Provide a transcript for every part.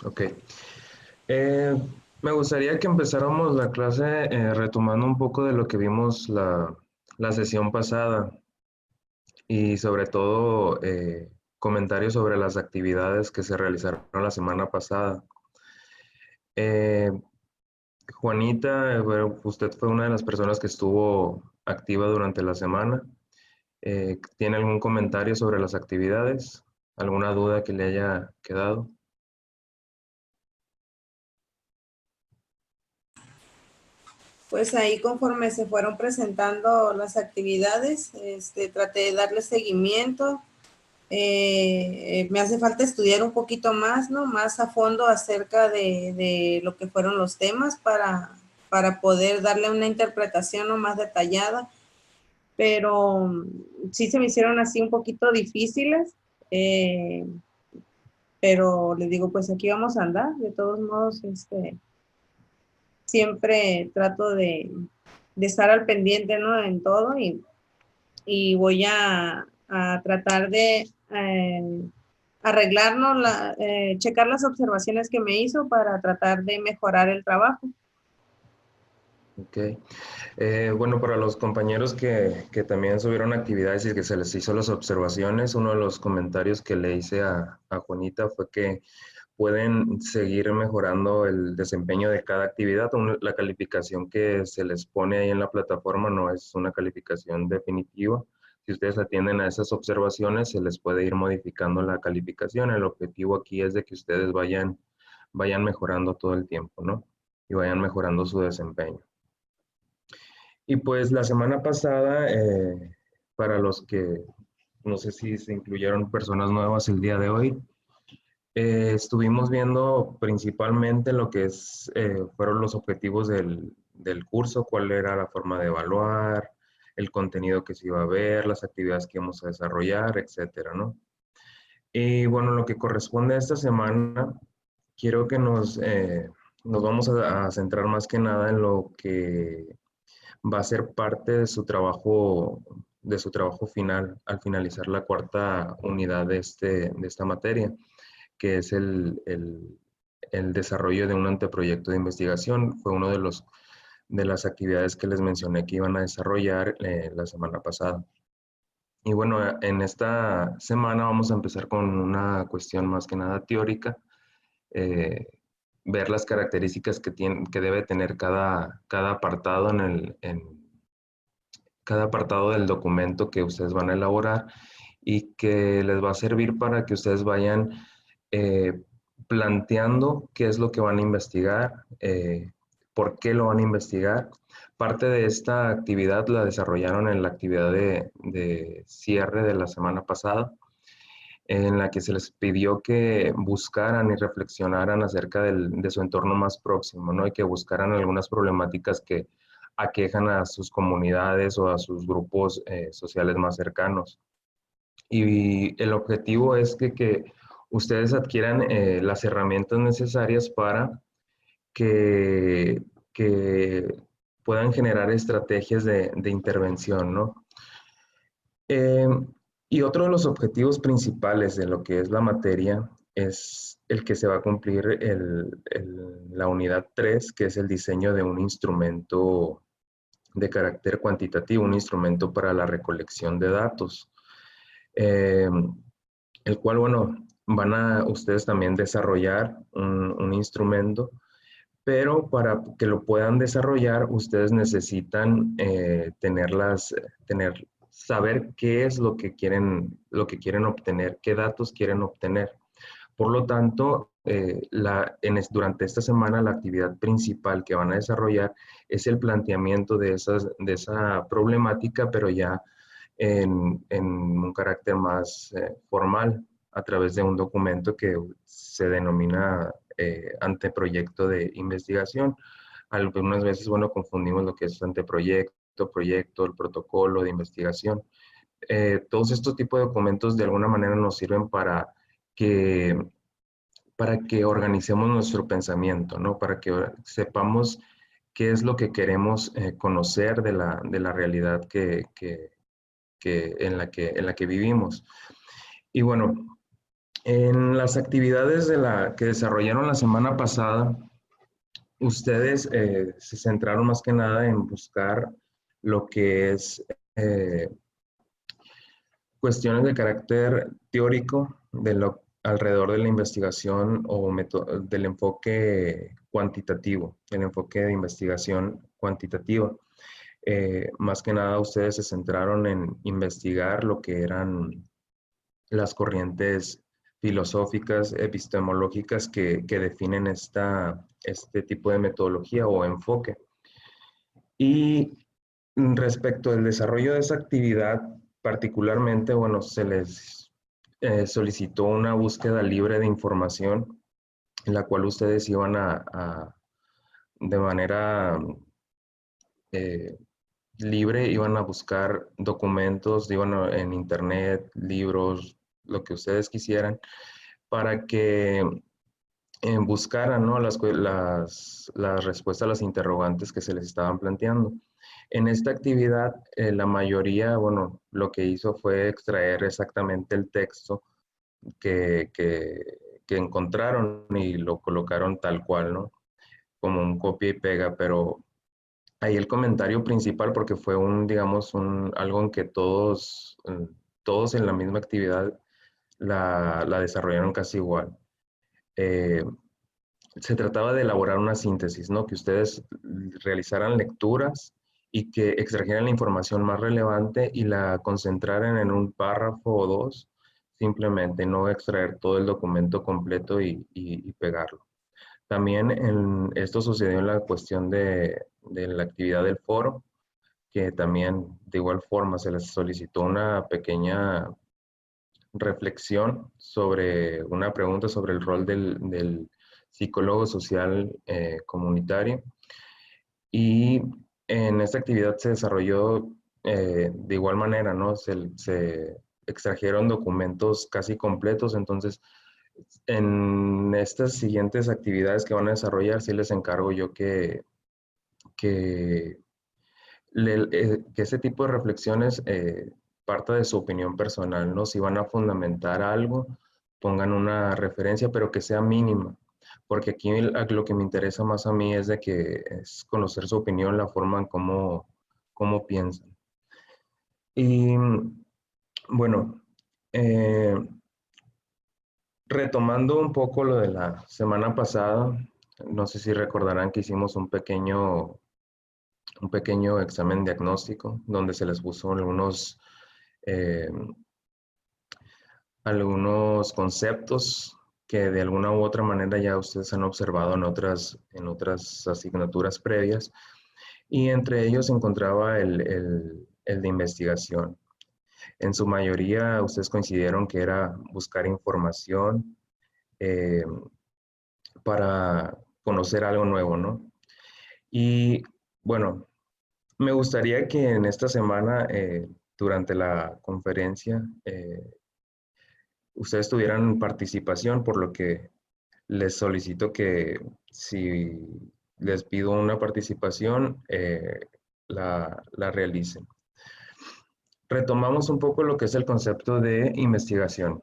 Ok. Eh, Me gustaría que empezáramos la clase retomando un poco de lo que vimos la sesión pasada y sobre todo comentarios sobre las actividades que se realizaron la semana pasada. Eh, Juanita, bueno, usted fue una de las personas que estuvo activa durante la semana. ¿Tiene algún comentario sobre las actividades? ¿Alguna duda que le haya quedado? Pues ahí conforme se fueron presentando las actividades, traté de darle seguimiento. Me hace falta estudiar un poquito más, ¿no? Más a fondo acerca de lo que fueron los temas para poder darle una interpretación, ¿no?, más detallada. Pero sí se me hicieron así un poquito difíciles. eh, pero les digo, pues aquí vamos a andar. De todos modos, siempre trato de estar al pendiente, ¿no?, en todo, y voy a tratar de arreglarnos, checar las observaciones que me hizo para tratar de mejorar el trabajo. Ok. Bueno, para los compañeros que también subieron actividades y que se les hizo las observaciones, uno de los comentarios que le hice a Juanita fue que pueden seguir mejorando el desempeño de cada actividad. La calificación que se les pone ahí en la plataforma no es una calificación definitiva. Si ustedes atienden a esas observaciones, se les puede ir modificando la calificación. El objetivo aquí es de que ustedes vayan mejorando todo el tiempo, ¿no? Y vayan mejorando su desempeño. Y pues la semana pasada, para los que no sé si se incluyeron personas nuevas el día de hoy, estuvimos viendo principalmente lo que fueron los objetivos del curso, cuál era la forma de evaluar, el contenido que se iba a ver, las actividades que íbamos a desarrollar, etcétera, ¿no? Y bueno, lo que corresponde a esta semana, quiero que nos vamos a centrar más que nada en lo que va a ser parte de su trabajo final al finalizar la cuarta unidad de esta materia, que es el desarrollo de un anteproyecto de investigación. Fue uno de las actividades que les mencioné que iban a desarrollar la semana pasada. Y bueno, en esta semana vamos a empezar con una cuestión más que nada teórica, eh, ver las características que debe tener cada apartado cada apartado del documento que ustedes van a elaborar y que les va a servir para que ustedes vayan eh, planteando qué es lo que van a investigar, por qué lo van a investigar. Parte de esta actividad la desarrollaron en la actividad de cierre de la semana pasada, en la que se les pidió que buscaran y reflexionaran acerca de su entorno más próximo, ¿no? Y que buscaran algunas problemáticas que aquejan a sus comunidades o a sus grupos sociales más cercanos. Y el objetivo es que ustedes adquieran las herramientas necesarias para que, que puedan generar estrategias de intervención, ¿no? Eh, y otro de los objetivos principales de lo que es la materia es el que se va a cumplir la unidad 3, que es el diseño de un instrumento de carácter cuantitativo, un instrumento para la recolección de datos, eh, el cual, bueno, van a ustedes también desarrollar un instrumento, pero para que lo puedan desarrollar, ustedes necesitan saber qué es lo que quieren obtener, qué datos quieren obtener. Por lo tanto, durante esta semana la actividad principal que van a desarrollar es el planteamiento de esa problemática, pero ya en un carácter más formal, a través de un documento que se denomina anteproyecto de investigación. Algunas veces, bueno, confundimos lo que es anteproyecto, proyecto, el protocolo de investigación. Todos estos tipos de documentos de alguna manera nos sirven que, para que organicemos nuestro pensamiento, ¿no? Para que sepamos qué es lo que queremos conocer de la realidad en la que vivimos. Y bueno, En las actividades que desarrollaron la semana pasada, ustedes se centraron más que nada en buscar lo que es cuestiones de carácter teórico alrededor de la investigación o del enfoque cuantitativo, el enfoque de investigación cuantitativa. Más que nada ustedes se centraron en investigar lo que eran las corrientes filosóficas, epistemológicas que definen este tipo de metodología o enfoque. Y respecto al desarrollo de esa actividad, particularmente, bueno, se les solicitó una búsqueda libre de información en la cual ustedes iban de manera eh, libre, iban a buscar documentos, en internet, libros, lo que ustedes quisieran, para que buscaran, ¿no? las respuestas a las interrogantes que se les estaban planteando. En esta actividad, la mayoría, bueno, lo que hizo fue extraer exactamente el texto que, que, que encontraron y lo colocaron tal cual, ¿no? Como un copia y pega, pero ahí el comentario principal, porque fue digamos, algo en que todos en la misma actividad la desarrollaron casi igual. Eh, Se trataba de elaborar una síntesis, ¿no? Que ustedes realizaran lecturas y que extrajeran la información más relevante y la concentraran en un párrafo o dos, simplemente no extraer todo el documento completo y pegarlo. También esto sucedió en la cuestión de la actividad del foro, que también de igual forma se les solicitó una pequeña reflexión sobre una pregunta sobre el rol del psicólogo social comunitario. Y en esta actividad se desarrolló de igual manera, ¿no? Se extrajeron documentos casi completos, entonces en estas siguientes actividades que van a desarrollar, sí les encargo yo que, que ese tipo de reflexiones parta de su opinión personal, ¿no? Si van a fundamentar algo, pongan una referencia, pero que sea mínima, porque aquí lo que me interesa más a mí es de que es conocer su opinión, la forma en cómo piensan. Y bueno, eh, retomando un poco lo de la semana pasada, no sé si recordarán que hicimos un pequeño examen diagnóstico donde se les puso eh, algunos conceptos que de alguna u otra manera ya ustedes han observado en otras asignaturas previas, y entre ellos se encontraba el de investigación. En su mayoría ustedes coincidieron que era buscar información eh, para conocer algo nuevo, ¿no? Y bueno, me gustaría que en esta semana, durante la conferencia, ustedes tuvieran participación, por lo que les solicito que si les pido una participación, la realicen. Retomamos un poco lo que es el concepto de investigación.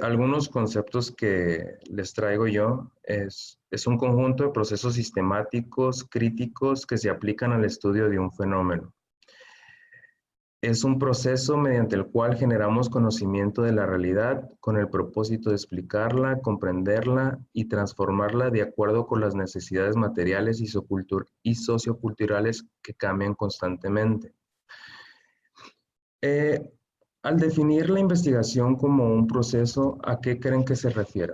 Algunos conceptos que les traigo yo es un conjunto de procesos sistemáticos, críticos, que se aplican al estudio de un fenómeno. Es un proceso mediante el cual generamos conocimiento de la realidad con el propósito de explicarla, comprenderla y transformarla de acuerdo con las necesidades materiales y socioculturales que cambian constantemente. Eh, Al definir la investigación como un proceso, ¿a qué creen que se refiere?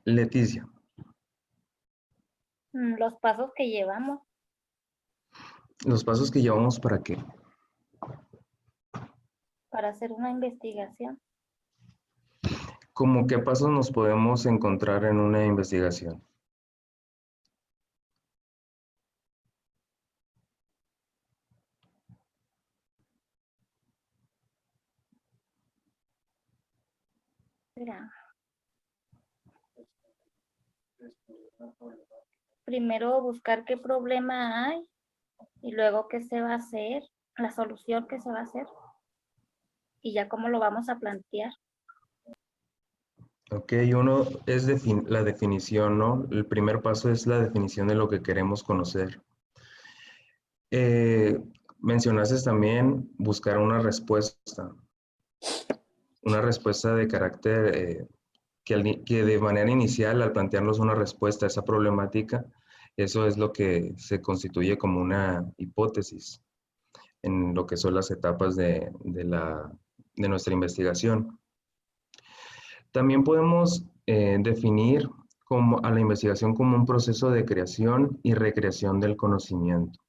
Leticia. Los pasos que llevamos. Los pasos que llevamos para qué. Para hacer una investigación. ¿Cómo qué pasos nos podemos encontrar en una investigación? Mira. Primero buscar qué problema hay y luego qué se va a hacer la solución que se va a hacer y ya cómo lo vamos a plantear. Ok, uno es la definición, ¿no? El primer paso es la definición de lo que queremos conocer. Mencionaste también buscar una respuesta de carácter que de manera inicial, al plantearnos una respuesta a esa problemática, eso es lo que se constituye como una hipótesis en lo que son las etapas de nuestra investigación. También podemos definir a la investigación como un proceso de creación y recreación del conocimiento.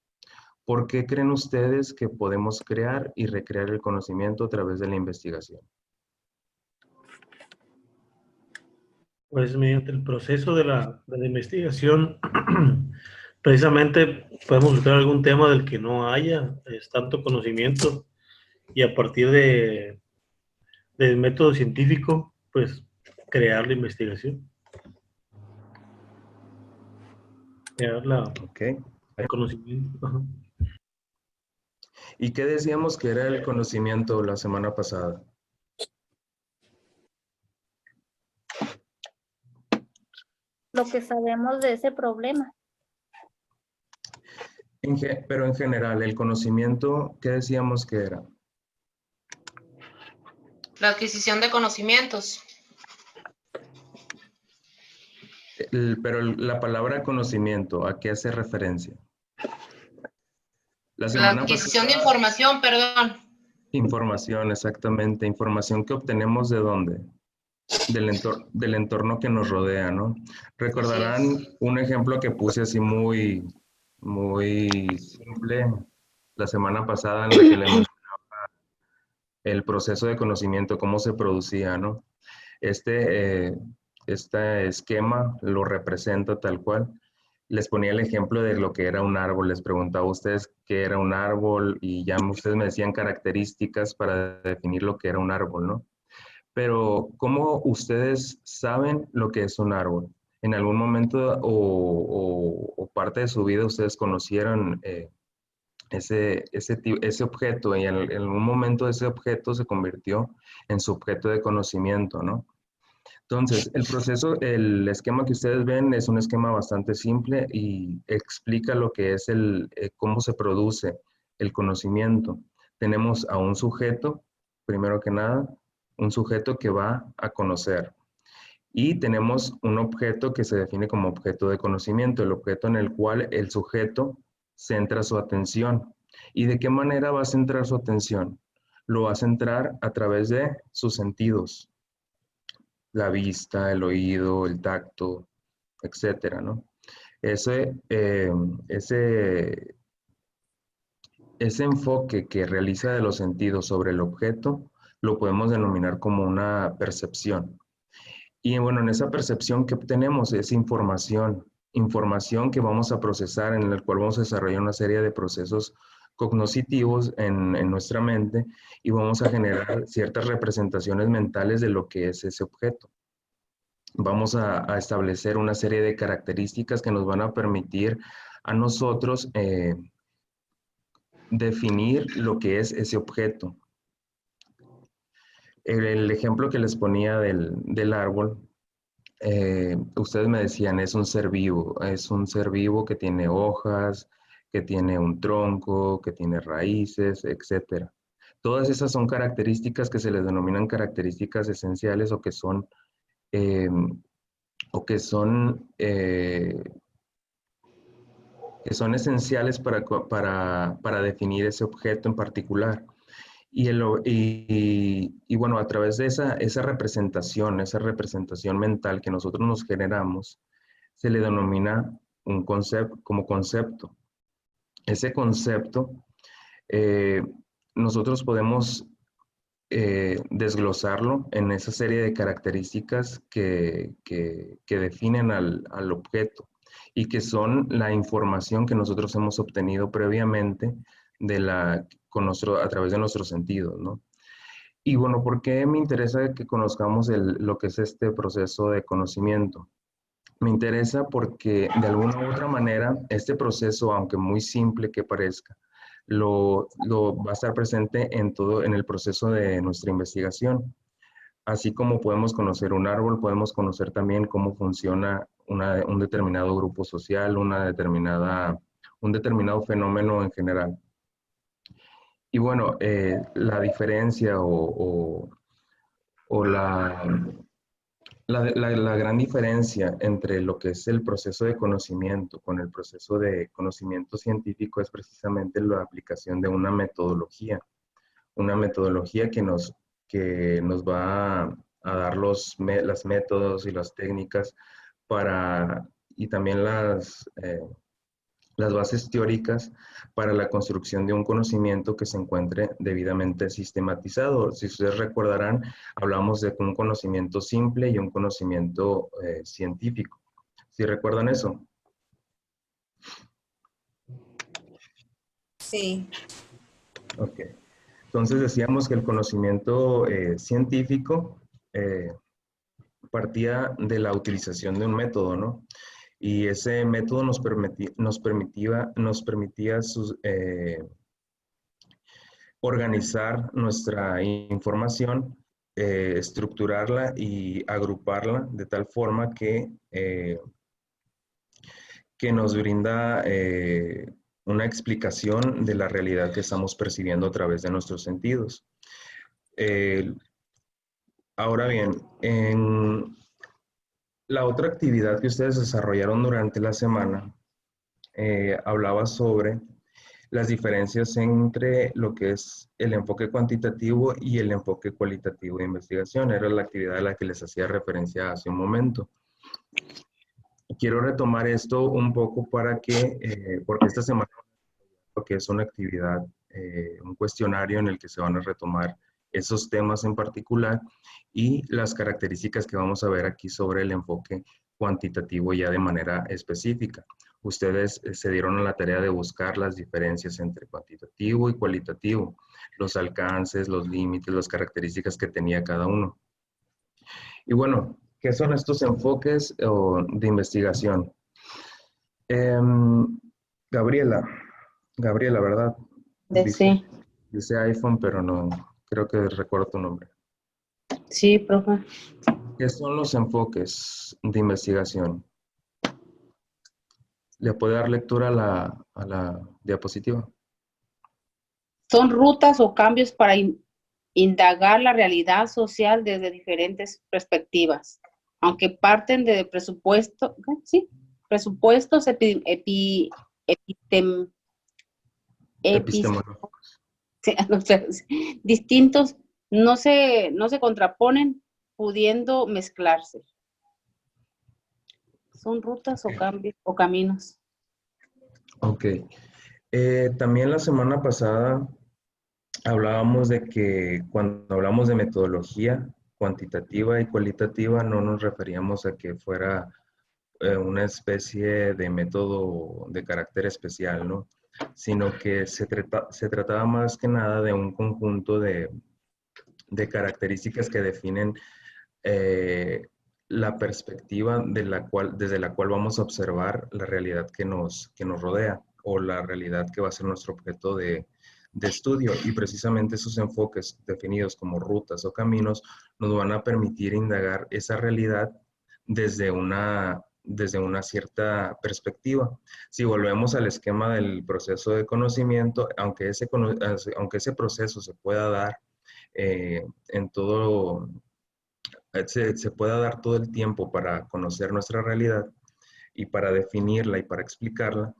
¿Por qué creen ustedes que podemos crear y recrear el conocimiento a través de la investigación? Pues mediante el proceso de la investigación, precisamente podemos buscar algún tema del que no haya tanto conocimiento y a partir del método científico, pues crear la investigación, crear Okay. el conocimiento. Ajá. ¿Y qué decíamos que era el conocimiento la semana pasada? Lo que sabemos de ese problema. Pero en general, el conocimiento, ¿qué decíamos que era? La adquisición de conocimientos. Pero la palabra conocimiento, ¿a qué hace referencia? La La semana adquisición de pasada, información, perdón. información, exactamente. Información que obtenemos ¿de dónde? Del entorno que nos rodea, ¿no? Recordarán un ejemplo que puse así muy simple la semana pasada en la que le mencionaba el proceso de conocimiento, cómo se producía, ¿no? Este esquema lo representa tal cual. Les ponía el ejemplo de lo que era un árbol, les preguntaba a ustedes qué era un árbol y ya ustedes me decían características para definir lo que era un árbol, ¿no? Pero ¿cómo ustedes saben lo que es un árbol? ¿En algún momento o parte de su vida ustedes conocieron ese objeto y en algún momento ese objeto se convirtió en su objeto de conocimiento, ¿no? Entonces, el esquema que ustedes ven es un esquema bastante simple y explica lo que es cómo se produce el conocimiento. Tenemos a un sujeto, primero que nada, un sujeto que va a conocer. Y tenemos un objeto que se define como objeto de conocimiento, el objeto en el cual el sujeto centra su atención. ¿Y de qué manera va a centrar su atención? Lo va a centrar a través de sus sentidos, la vista, el oído, el tacto, etcétera, ¿no? Ese enfoque que realiza de los sentidos sobre el objeto lo podemos denominar como una percepción. Y bueno, en esa percepción que obtenemos es información que vamos a procesar, en el cual vamos a desarrollar una serie de procesos cognitivos en nuestra mente y vamos a generar ciertas representaciones mentales de lo que es ese objeto. Vamos a establecer una serie de características que nos van a permitir a nosotros definir lo que es ese objeto. El ejemplo que les ponía del árbol, ustedes me decían, es un ser vivo que tiene hojas, que tiene un tronco, que tiene raíces, etcétera. Todas esas son características que se les denominan características esenciales o que son eh, esenciales para definir ese objeto en particular. Y bueno, a través de esa representación mental que nosotros nos generamos, se le denomina un concepto como concepto. Ese concepto, nosotros podemos desglosarlo en esa serie de características que definen al objeto y que son la información que nosotros hemos obtenido previamente a través de nuestros sentidos, ¿no? Y bueno, ¿por qué me interesa que conozcamos lo que es este proceso de conocimiento? Me interesa porque de alguna u otra manera este proceso, aunque muy simple que parezca, lo va a estar presente en todo, en el proceso de nuestra investigación. Así como podemos conocer un árbol, podemos conocer también cómo funciona un determinado grupo social, un determinado fenómeno en general. Y bueno, la diferencia o la gran diferencia entre lo que es el proceso de conocimiento con el proceso de conocimiento científico es precisamente la aplicación de una metodología que nos va a dar las métodos y las técnicas y también las bases teóricas para la construcción de un conocimiento que se encuentre debidamente sistematizado. Si ustedes recordarán, hablamos de un conocimiento simple y un conocimiento científico. ¿Sí recuerdan eso? Sí. Ok. Entonces decíamos que el conocimiento científico partía de la utilización de un método, ¿no? Y ese método nos permitía organizar nuestra información, estructurarla y agruparla de tal forma que nos brinda una explicación de la realidad que estamos percibiendo a través de nuestros sentidos. Ahora bien, en la otra actividad que ustedes desarrollaron durante la semana hablaba sobre las diferencias entre lo que es el enfoque cuantitativo y el enfoque cualitativo de investigación. Era la actividad a la que les hacía referencia hace un momento. Quiero retomar esto un poco porque esta semana que es una actividad, un cuestionario en el que se van a retomar esos temas en particular y las características que vamos a ver aquí sobre el enfoque cuantitativo ya de manera específica. Ustedes se dieron a la tarea de buscar las diferencias entre cuantitativo y cualitativo, los alcances, los límites, las características que tenía cada uno. Y bueno, ¿qué son estos enfoques de investigación? Gabriela, ¿verdad? Sí, Dice iPhone, pero no, creo que recuerdo tu nombre. sí, profe. ¿Qué son los enfoques de investigación? ¿Le puede dar lectura a la diapositiva? Son rutas o cambios para indagar la realidad social desde diferentes perspectivas, aunque parten de presupuestos epistem- epis- Epistemológico. o sea, distintos, no se contraponen, pudiendo mezclarse. Son rutas o cambios o caminos. Ok. También la semana pasada hablábamos de que cuando hablamos de metodología cuantitativa y cualitativa no nos referíamos a que fuera una especie de método de carácter especial, ¿no? Sino que se trataba más que nada de un conjunto de características que definen la perspectiva desde la cual vamos a observar la realidad que nos rodea o la realidad que va a ser nuestro objeto de estudio. Y precisamente esos enfoques definidos como rutas o caminos nos van a permitir indagar esa realidad desde una cierta perspectiva. Si volvemos al esquema del proceso de conocimiento, aunque ese proceso se pueda dar en todo, se pueda dar todo el tiempo para conocer nuestra realidad y para definirla y para explicarla,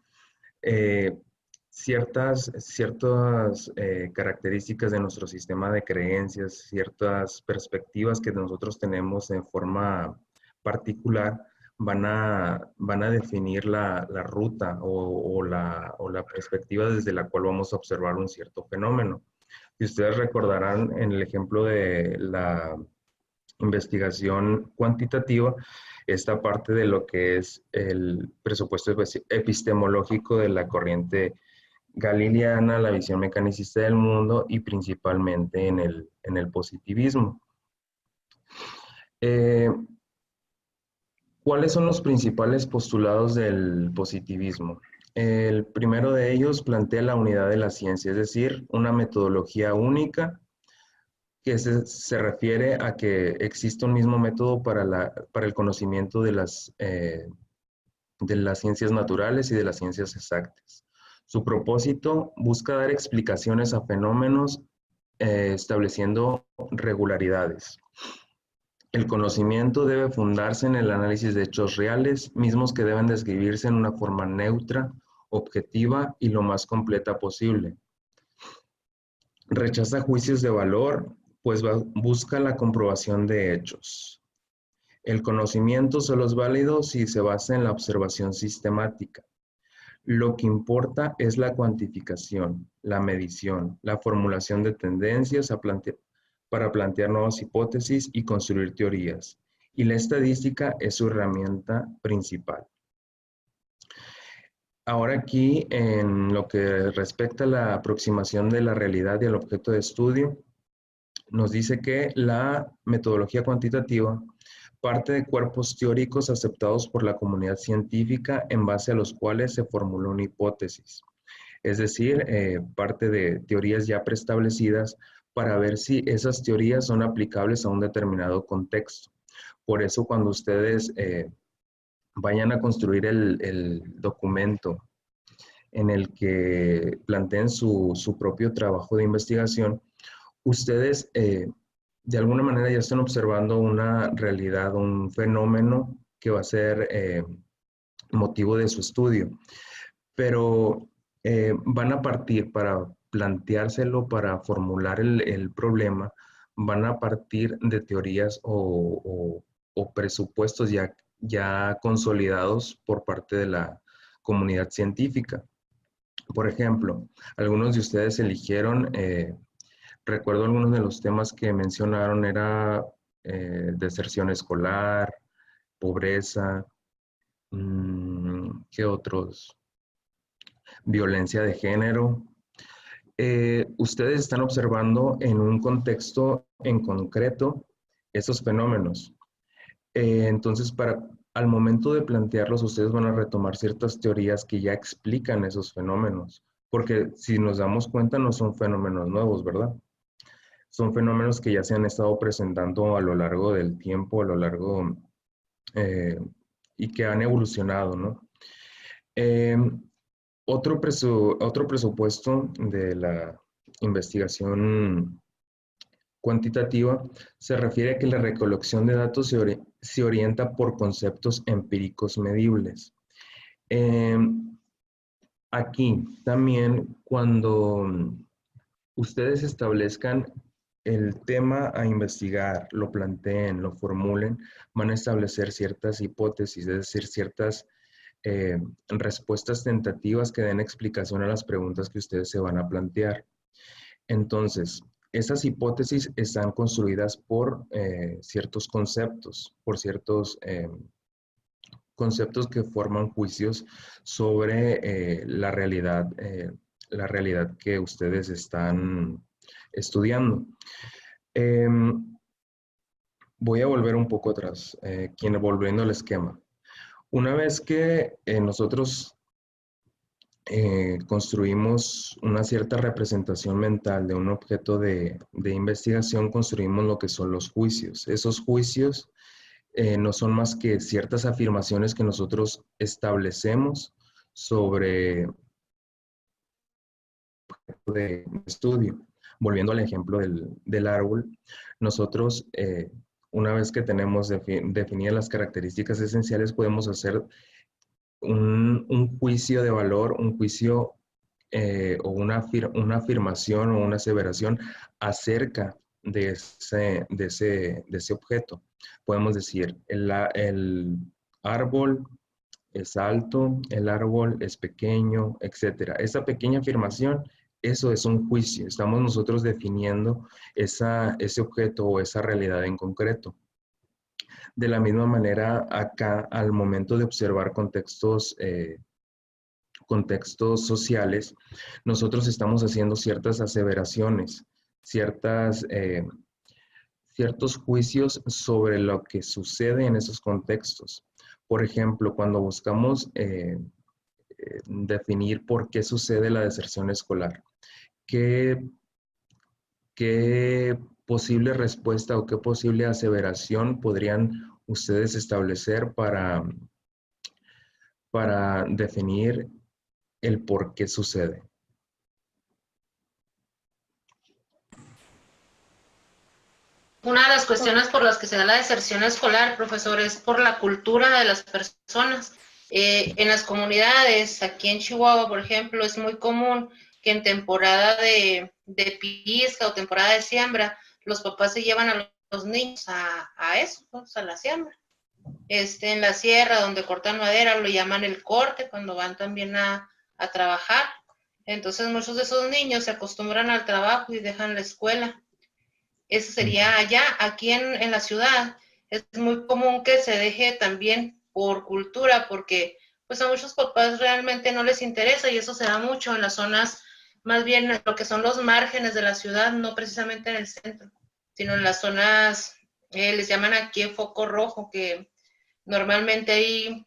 ciertas características de nuestro sistema de creencias, ciertas perspectivas que nosotros tenemos en forma particular, van a definir la ruta o la perspectiva desde la cual vamos a observar un cierto fenómeno. Si ustedes recordarán en el ejemplo de la investigación cuantitativa, esta parte de lo que es el presupuesto epistemológico de la corriente galileana, la visión mecanicista del mundo y principalmente en el positivismo. ¿Cuáles son los principales postulados del positivismo? El primero de ellos plantea la unidad de la ciencia, es decir, una metodología única que se refiere a que existe un mismo método para el conocimiento de las ciencias naturales y de las ciencias exactas. Su propósito busca dar explicaciones a fenómenos estableciendo regularidades. El conocimiento debe fundarse en el análisis de hechos reales, mismos que deben describirse en una forma neutra, objetiva y lo más completa posible. Rechaza juicios de valor, pues busca la comprobación de hechos. El conocimiento solo es válido si se basa en la observación sistemática. Lo que importa es la cuantificación, la medición, la formulación de tendencias para plantear nuevas hipótesis y construir teorías. Y la estadística es su herramienta principal. Ahora aquí, en lo que respecta a la aproximación de la realidad y al objeto de estudio, nos dice que la metodología cuantitativa parte de cuerpos teóricos aceptados por la comunidad científica en base a los cuales se formula una hipótesis. Es decir, parte de teorías ya preestablecidas para ver si esas teorías son aplicables a un determinado contexto. Por eso cuando ustedes vayan a construir el documento en el que planteen su propio trabajo de investigación, ustedes de alguna manera ya están observando una realidad, un fenómeno que va a ser motivo de su estudio. Pero van a partir para planteárselo, para formular el problema, van a partir de teorías o presupuestos ya consolidados por parte de la comunidad científica. Por ejemplo, algunos de ustedes eligieron, recuerdo algunos de los temas que mencionaron, era deserción escolar, pobreza, ¿qué otros? Violencia de género. Ustedes están observando en un contexto en concreto esos fenómenos. Entonces, al momento de plantearlos, ustedes van a retomar ciertas teorías que ya explican esos fenómenos, porque si nos damos cuenta no son fenómenos nuevos, ¿verdad? Son fenómenos que ya se han estado presentando a lo largo del tiempo, a lo largo y que han evolucionado, ¿no? Otro presupuesto de la investigación cuantitativa se refiere a que la recolección de datos se orienta por conceptos empíricos medibles. Aquí también, cuando ustedes establezcan el tema a investigar, lo planteen, lo formulen, van a establecer ciertas hipótesis, es decir, ciertas respuestas tentativas que den explicación a las preguntas que ustedes se van a plantear. Entonces, esas hipótesis están construidas por ciertos conceptos, por ciertos conceptos que forman juicios sobre la realidad que ustedes están estudiando. Voy a volver un poco atrás, volviendo al esquema. Una vez que nosotros construimos una cierta representación mental de un objeto de investigación, construimos lo que son los juicios. Esos juicios no son más que ciertas afirmaciones que nosotros establecemos sobre objeto de estudio. Volviendo al ejemplo del árbol, nosotros, una vez que tenemos definidas las características esenciales, podemos hacer un juicio de valor, un juicio o una afirmación o una aseveración acerca de ese objeto. Podemos decir, el árbol es alto, el árbol es pequeño, etc. Esa pequeña afirmación, eso es un juicio. Estamos nosotros definiendo ese objeto o esa realidad en concreto. De la misma manera, acá, al momento de observar contextos sociales, nosotros estamos haciendo ciertas aseveraciones, ciertos juicios sobre lo que sucede en esos contextos. Por ejemplo, cuando buscamos definir por qué sucede la deserción escolar. ¿Qué posible respuesta o qué posible aseveración podrían ustedes establecer para definir el por qué sucede? Una de las cuestiones por las que se da la deserción escolar, profesor, es por la cultura de las personas. En las comunidades, aquí en Chihuahua, por ejemplo, es muy común que en temporada de pizca o temporada de siembra, los papás se llevan a los niños a eso, pues, a la siembra. En la sierra donde cortan madera lo llaman el corte, cuando van también a trabajar. Entonces muchos de esos niños se acostumbran al trabajo y dejan la escuela. Eso sería allá. Aquí en la ciudad es muy común que se deje también por cultura, porque pues a muchos papás realmente no les interesa, y eso se da mucho en las zonas, más bien en lo que son los márgenes de la ciudad, no precisamente en el centro, sino en las zonas, les llaman aquí foco rojo, que normalmente ahí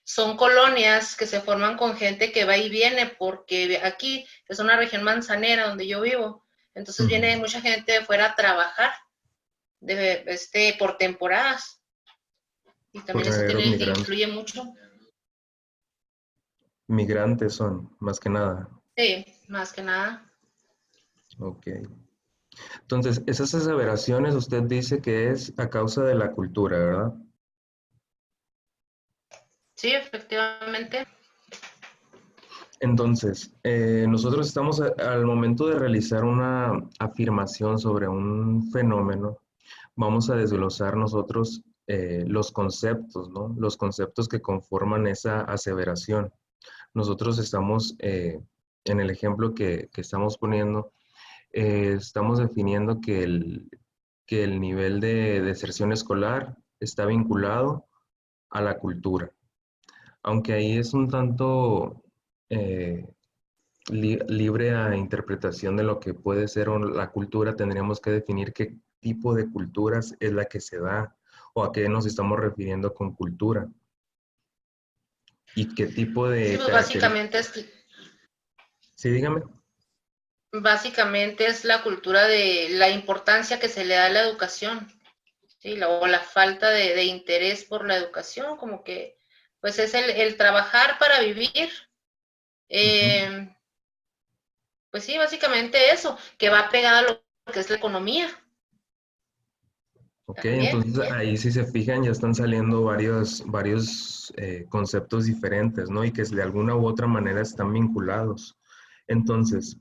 son colonias que se forman con gente que va y viene, porque aquí es una región manzanera donde yo vivo. Entonces viene mucha gente de fuera a trabajar por temporadas. Y también eso influye mucho. Migrantes son, más que nada. Sí, más que nada. Ok. Entonces, esas aseveraciones usted dice que es a causa de la cultura, ¿verdad? Sí, efectivamente. Entonces, nosotros estamos al momento de realizar una afirmación sobre un fenómeno, vamos a desglosar nosotros los conceptos, ¿no? Los conceptos que conforman esa aseveración. Nosotros estamos, en el ejemplo que estamos poniendo, estamos definiendo que el nivel de deserción escolar está vinculado a la cultura. Aunque ahí es un tanto libre a interpretación de lo que puede ser la cultura, tendríamos que definir qué tipo de culturas es la que se da o a qué nos estamos refiriendo con cultura. Y qué tipo de Sí, pues básicamente Sí, dígame. Básicamente es la cultura de la importancia que se le da a la educación, ¿sí? O la falta de interés por la educación, como que pues es el trabajar para vivir. Pues sí, básicamente eso, que va pegado a lo que es la economía. Ok, También. entonces ahí si se fijan ya están saliendo varios conceptos diferentes, ¿no? Y que de alguna u otra manera están vinculados. Entonces,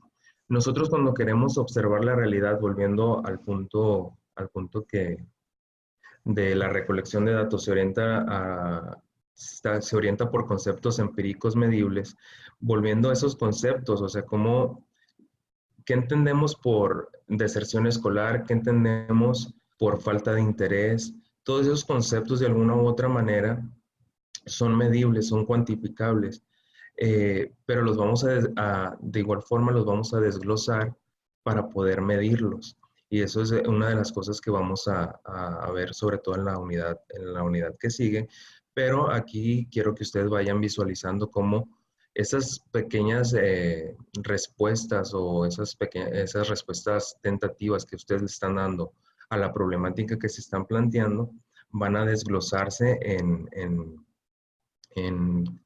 nosotros cuando queremos observar la realidad, volviendo al punto que de la recolección de datos se orienta por conceptos empíricos medibles, volviendo a esos conceptos, o sea, ¿qué entendemos por deserción escolar? ¿Qué entendemos por falta de interés? Todos esos conceptos de alguna u otra manera son medibles, son cuantificables, pero de igual forma los vamos a desglosar para poder medirlos. Y eso es una de las cosas que vamos a ver sobre todo en la unidad que sigue. Pero aquí quiero que ustedes vayan visualizando cómo esas pequeñas respuestas o esas respuestas tentativas que ustedes le están dando a la problemática que se están planteando van a desglosarse en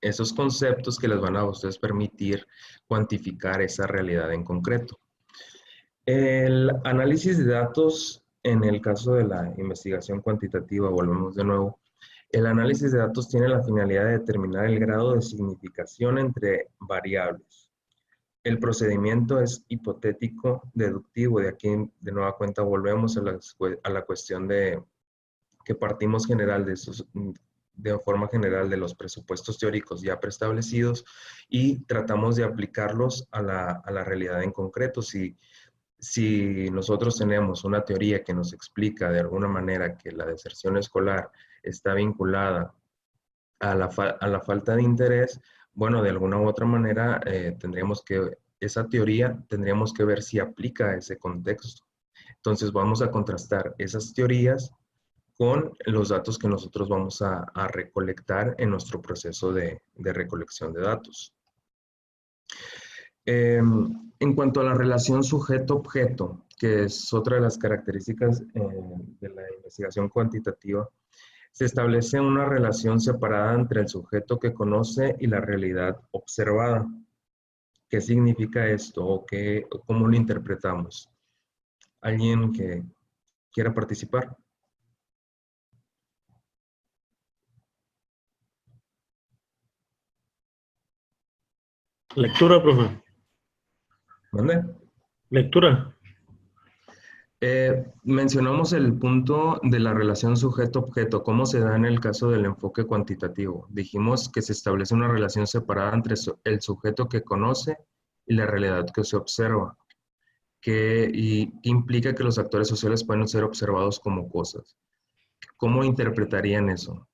esos conceptos que les van a ustedes permitir cuantificar esa realidad en concreto. El análisis de datos, en el caso de la investigación cuantitativa, volvemos de nuevo, el análisis de datos tiene la finalidad de determinar el grado de significación entre variables. El procedimiento es hipotético, deductivo, de aquí de nueva cuenta volvemos a la cuestión de que partimos de forma general de los presupuestos teóricos ya preestablecidos y tratamos de aplicarlos a la realidad en concreto. Si nosotros tenemos una teoría que nos explica de alguna manera que la deserción escolar está vinculada a la falta de interés, bueno, de alguna u otra manera esa teoría tendríamos que ver si aplica a ese contexto. Entonces vamos a contrastar esas teorías con los datos que nosotros vamos a recolectar en nuestro proceso de recolección de datos. En cuanto a la relación sujeto-objeto, que es otra de las características de la investigación cuantitativa, se establece una relación separada entre el sujeto que conoce y la realidad observada. ¿Qué significa esto o cómo lo interpretamos? ¿Alguien que quiera participar? Lectura, profe. ¿Mande? Lectura. Mencionamos el punto de la relación sujeto-objeto, cómo se da en el caso del enfoque cuantitativo. Dijimos que se establece una relación separada entre el sujeto que conoce y la realidad que se observa, y implica que los actores sociales pueden ser observados como cosas. ¿Cómo interpretarían eso?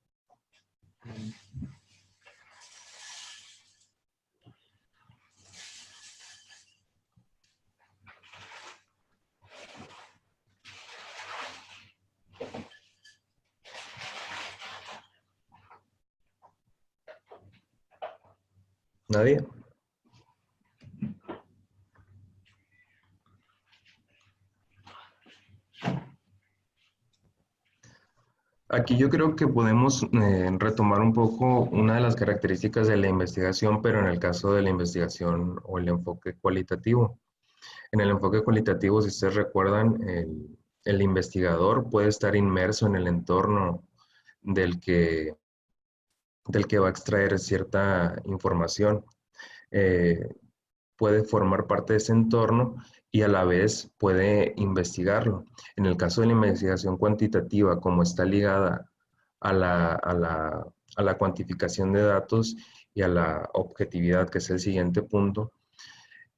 ¿Nadie? Aquí yo creo que podemos retomar un poco una de las características de la investigación, pero en el caso de la investigación o el enfoque cualitativo. En el enfoque cualitativo, si ustedes recuerdan, el investigador puede estar inmerso en el entorno del que va a extraer cierta información. Puede formar parte de ese entorno y a la vez puede investigarlo. En el caso de la investigación cuantitativa, como está ligada a la cuantificación de datos y a la objetividad, que es el siguiente punto,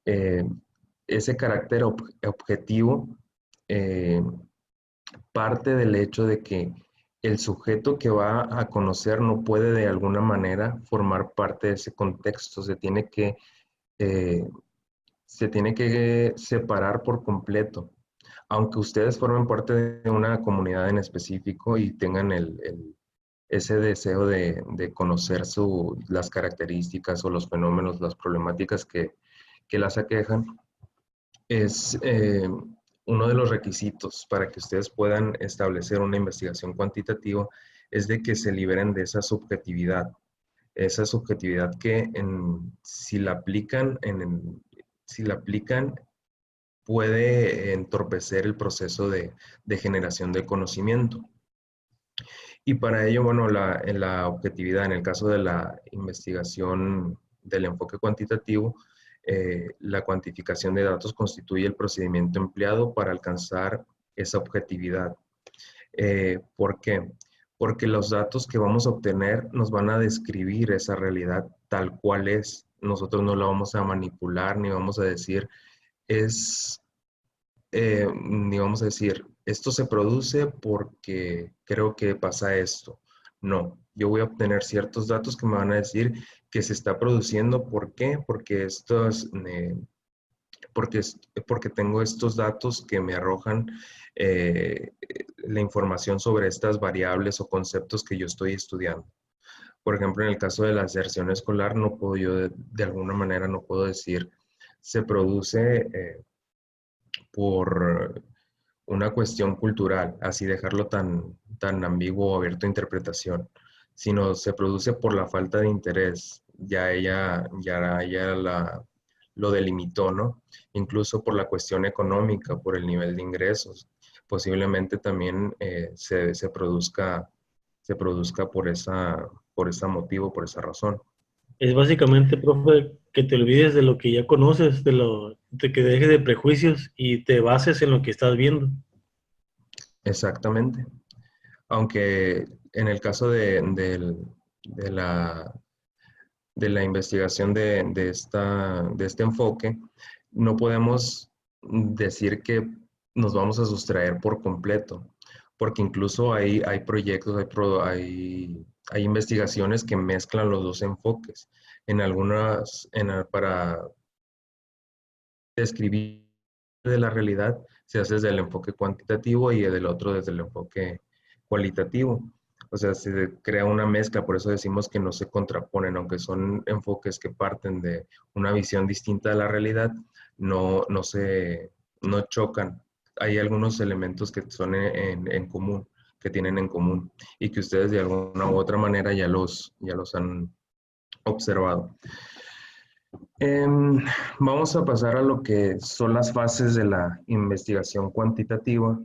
ese carácter objetivo parte del hecho de que el sujeto que va a conocer no puede de alguna manera formar parte de ese contexto, se tiene que separar por completo. Aunque ustedes formen parte de una comunidad en específico y tengan ese deseo de conocer las características o los fenómenos, las problemáticas que las aquejan, es uno de los requisitos para que ustedes puedan establecer una investigación cuantitativa, es de que se liberen de esa subjetividad que si la aplican puede entorpecer el proceso de generación de conocimiento. Y para ello, bueno, en la objetividad, en el caso de la investigación del enfoque cuantitativo, la cuantificación de datos constituye el procedimiento empleado para alcanzar esa objetividad. ¿Por qué? Porque los datos que vamos a obtener nos van a describir esa realidad tal cual es. Nosotros no la vamos a manipular, ni vamos a decir, ni vamos a decir, esto se produce porque creo que pasa esto. No, yo voy a obtener ciertos datos que me van a decir que se está produciendo. ¿Por qué? Porque porque tengo estos datos que me arrojan la información sobre estas variables o conceptos que yo estoy estudiando. Por ejemplo, en el caso de la aserción escolar, no puedo yo, de alguna manera, no puedo decir, se produce por una cuestión cultural, así dejarlo tan ambiguo o abierto a interpretación, sino se produce por la falta de interés. Ya ella lo delimitó, ¿no? Incluso por la cuestión económica, por el nivel de ingresos. Posiblemente también se produzca por ese motivo, por esa razón. Es básicamente, profe, que te olvides de lo que ya conoces, de que dejes de prejuicios y te bases en lo que estás viendo. Exactamente. Aunque en el caso de la investigación de este enfoque, no podemos decir que nos vamos a sustraer por completo, porque incluso hay proyectos, hay investigaciones que mezclan los dos enfoques. Para describir de la realidad se hace desde el enfoque cuantitativo y del otro desde el enfoque cualitativo. O sea, se crea una mezcla, por eso decimos que no se contraponen, aunque son enfoques que parten de una visión distinta de la realidad, no chocan. Hay algunos elementos que son en común, que tienen en común, y que ustedes de alguna u otra manera ya los han observado. Vamos a pasar a lo que son las fases de la investigación cuantitativa.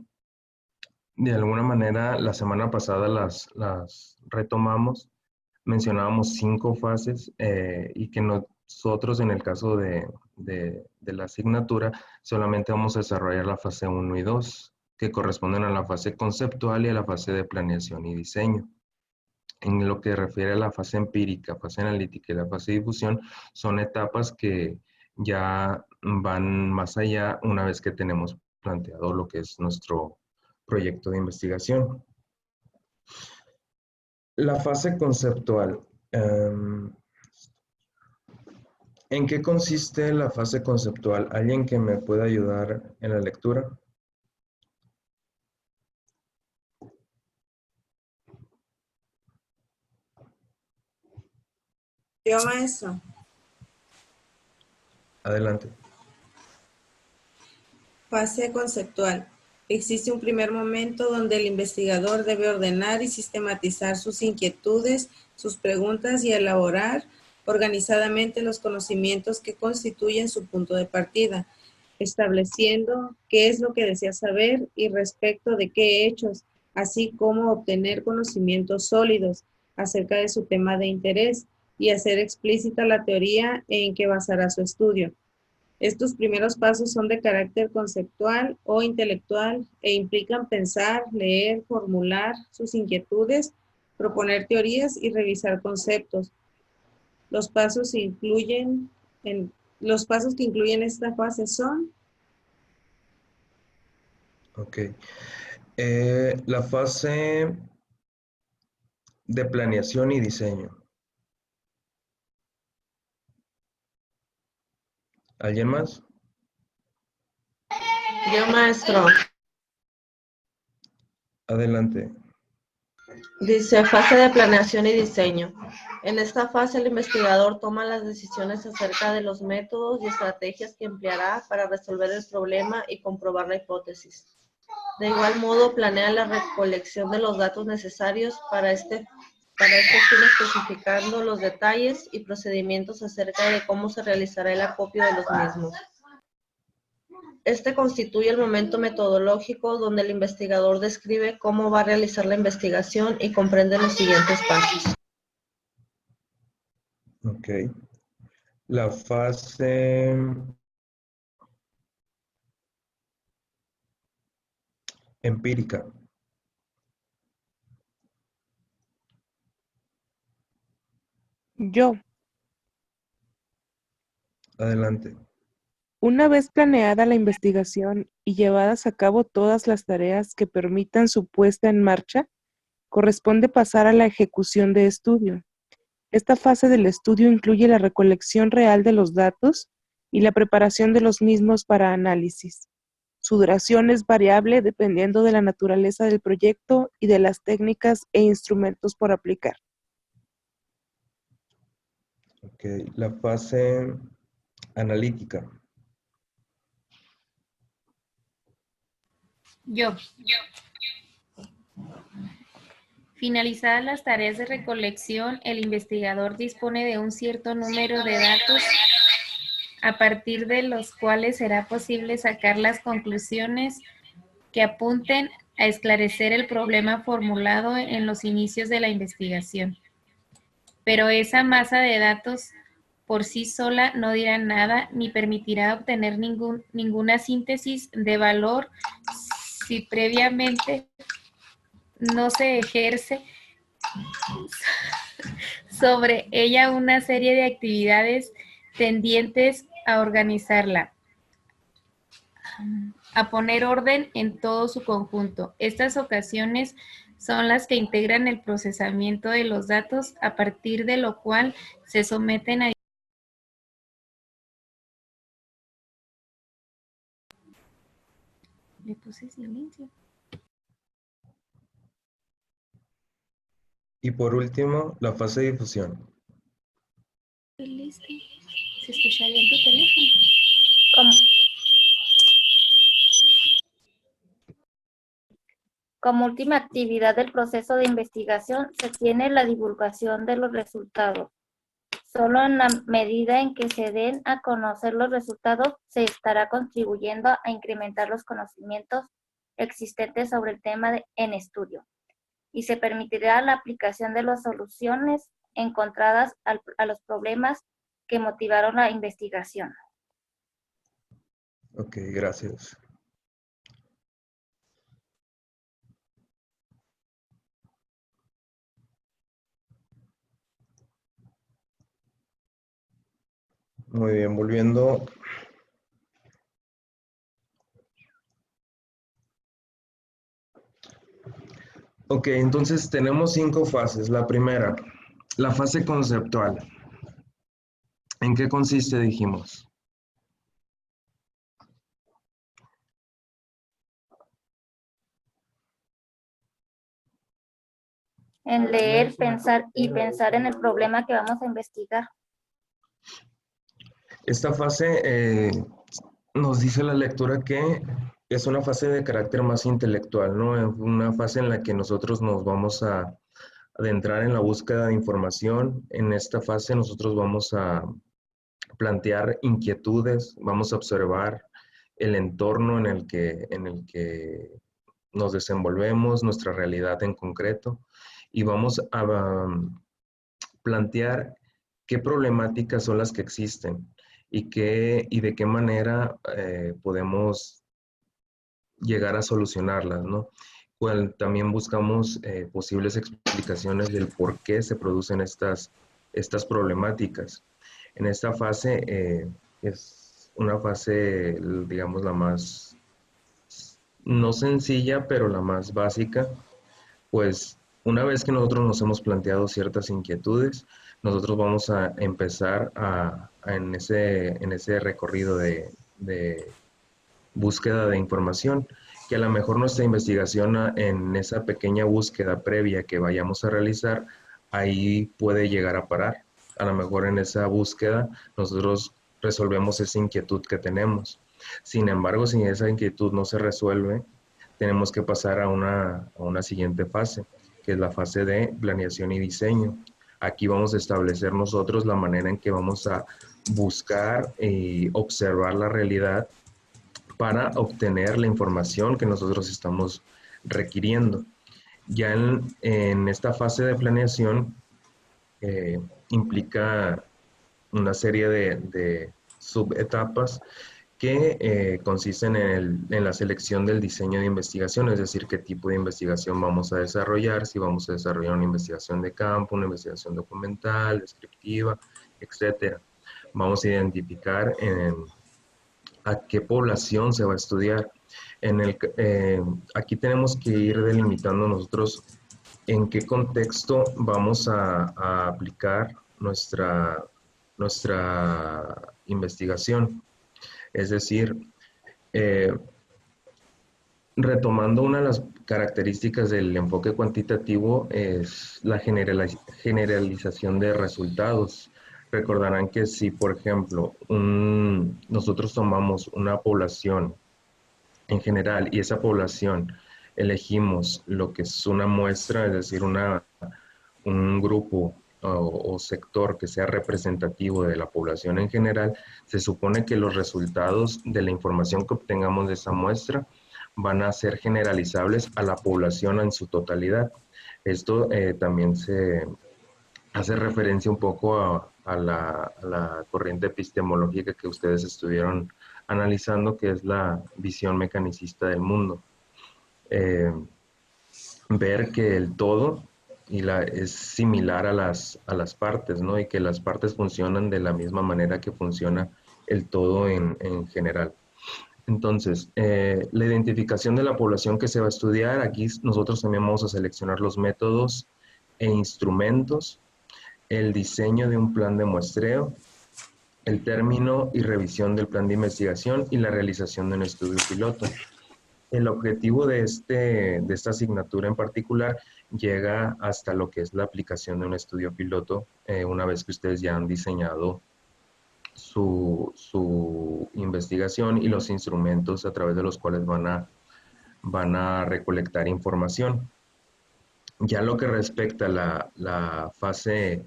De alguna manera, la semana pasada las retomamos. Mencionábamos 5 fases y que nosotros, en el caso de la asignatura, solamente vamos a desarrollar la fase 1 y 2, que corresponden a la fase conceptual y a la fase de planeación y diseño. En lo que refiere a la fase empírica, fase analítica y la fase de difusión, son etapas que ya van más allá una vez que tenemos planteado lo que es nuestro proyecto de investigación. La fase conceptual. ¿En qué consiste la fase conceptual? ¿Alguien que me pueda ayudar en la lectura? Yo, maestro. Adelante. Fase conceptual. Existe un primer momento donde el investigador debe ordenar y sistematizar sus inquietudes, sus preguntas y elaborar organizadamente los conocimientos que constituyen su punto de partida, estableciendo qué es lo que desea saber y respecto de qué hechos, así como obtener conocimientos sólidos acerca de su tema de interés y hacer explícita la teoría en que basará su estudio. Estos primeros pasos son de carácter conceptual o intelectual e implican pensar, leer, formular sus inquietudes, proponer teorías y revisar conceptos. Los pasos que incluyen esta fase son: Ok. La fase de planeación y diseño. ¿Alguien más? Yo, maestro, Adelante. dice fase de planeación y diseño. En esta fase el investigador toma las decisiones acerca de los métodos y estrategias que empleará para resolver el problema y comprobar la hipótesis. De igual modo, planea la recolección de los datos necesarios para este fin, especificando los detalles y procedimientos acerca de cómo se realizará el acopio de los mismos. Este constituye el momento metodológico donde el investigador describe cómo va a realizar la investigación y comprende los siguientes pasos. Ok. La fase empírica. Yo, Adelante. una vez planeada la investigación y llevadas a cabo todas las tareas que permitan su puesta en marcha, corresponde pasar a la ejecución de estudio. Esta fase del estudio incluye la recolección real de los datos y la preparación de los mismos para análisis. Su duración es variable dependiendo de la naturaleza del proyecto y de las técnicas e instrumentos por aplicar. Ok. La fase analítica. Yo. Finalizadas las tareas de recolección, el investigador dispone de un cierto número de datos a partir de los cuales será posible sacar las conclusiones que apunten a esclarecer el problema formulado en los inicios de la investigación. Pero esa masa de datos por sí sola no dirá nada ni permitirá obtener ninguna síntesis de valor si previamente no se ejerce sobre ella una serie de actividades tendientes a organizarla, a poner orden en todo su conjunto. Estas ocasiones son las que integran el procesamiento de los datos, a partir de lo cual se someten a... Le puse silencio. Y por último, la fase de difusión. Listo. ¿Se escucha bien tu teléfono? Como, como última actividad del proceso de investigación se tiene la divulgación de los resultados. Solo en la medida en que se den a conocer los resultados se estará contribuyendo a incrementar los conocimientos existentes sobre el tema en estudio y se permitirá la aplicación de las soluciones encontradas a los problemas que motivaron la investigación. Ok, gracias. Muy bien, volviendo. Ok, entonces tenemos 5 fases. La primera, la fase conceptual. ¿En qué consiste, dijimos? En leer, pensar y pensar en el problema que vamos a investigar. Esta fase nos dice la lectura que es una fase de carácter más intelectual, ¿no? Una fase en la que nosotros nos vamos a adentrar en la búsqueda de información. En esta fase nosotros vamos a plantear inquietudes, vamos a observar el entorno en el que nos desenvolvemos, nuestra realidad en concreto, y vamos a plantear qué problemáticas son las que existen y de qué manera podemos llegar a solucionarlas, ¿no? También buscamos posibles explicaciones del por qué se producen estas problemáticas. En esta fase es una fase, digamos, la más, no sencilla, pero la más básica, pues una vez que nosotros nos hemos planteado ciertas inquietudes, nosotros vamos a empezar en ese recorrido de búsqueda de información, que a lo mejor nuestra investigación en esa pequeña búsqueda previa que vayamos a realizar, ahí puede llegar a parar. A lo mejor en esa búsqueda nosotros resolvemos esa inquietud que tenemos. Sin embargo, si esa inquietud no se resuelve, tenemos que pasar a una siguiente fase, que es la fase de planeación y diseño. Aquí vamos a establecer nosotros la manera en que vamos a buscar y observar la realidad para obtener la información que nosotros estamos requiriendo. Ya en esta fase de planeación implica una serie de subetapas que consisten en la selección del diseño de investigación, es decir, qué tipo de investigación vamos a desarrollar, si vamos a desarrollar una investigación de campo, una investigación documental, descriptiva, etcétera. Vamos a identificar a qué población se va a estudiar. Aquí tenemos que ir delimitando nosotros en qué contexto vamos a aplicar nuestra investigación. Es decir, retomando una de las características del enfoque cuantitativo es la generalización de resultados. Recordarán que si, por ejemplo, nosotros tomamos una población en general y esa población elegimos lo que es una muestra, es decir, un grupo o sector que sea representativo de la población en general, se supone que los resultados de la información que obtengamos de esa muestra van a ser generalizables a la población en su totalidad. Esto también se hace referencia un poco a la corriente epistemológica que ustedes estuvieron analizando, que es la visión mecanicista del mundo. Ver que el todo es similar a las partes, ¿no? Y que las partes funcionan de la misma manera que funciona el todo en general. Entonces, la identificación de la población que se va a estudiar, aquí nosotros también vamos a seleccionar los métodos e instrumentos, el diseño de un plan de muestreo, el término y revisión del plan de investigación y la realización de un estudio piloto. El objetivo de esta asignatura en particular llega hasta lo que es la aplicación de un estudio piloto, una vez que ustedes ya han diseñado su investigación y los instrumentos a través de los cuales van a recolectar información. Ya lo que respecta a la fase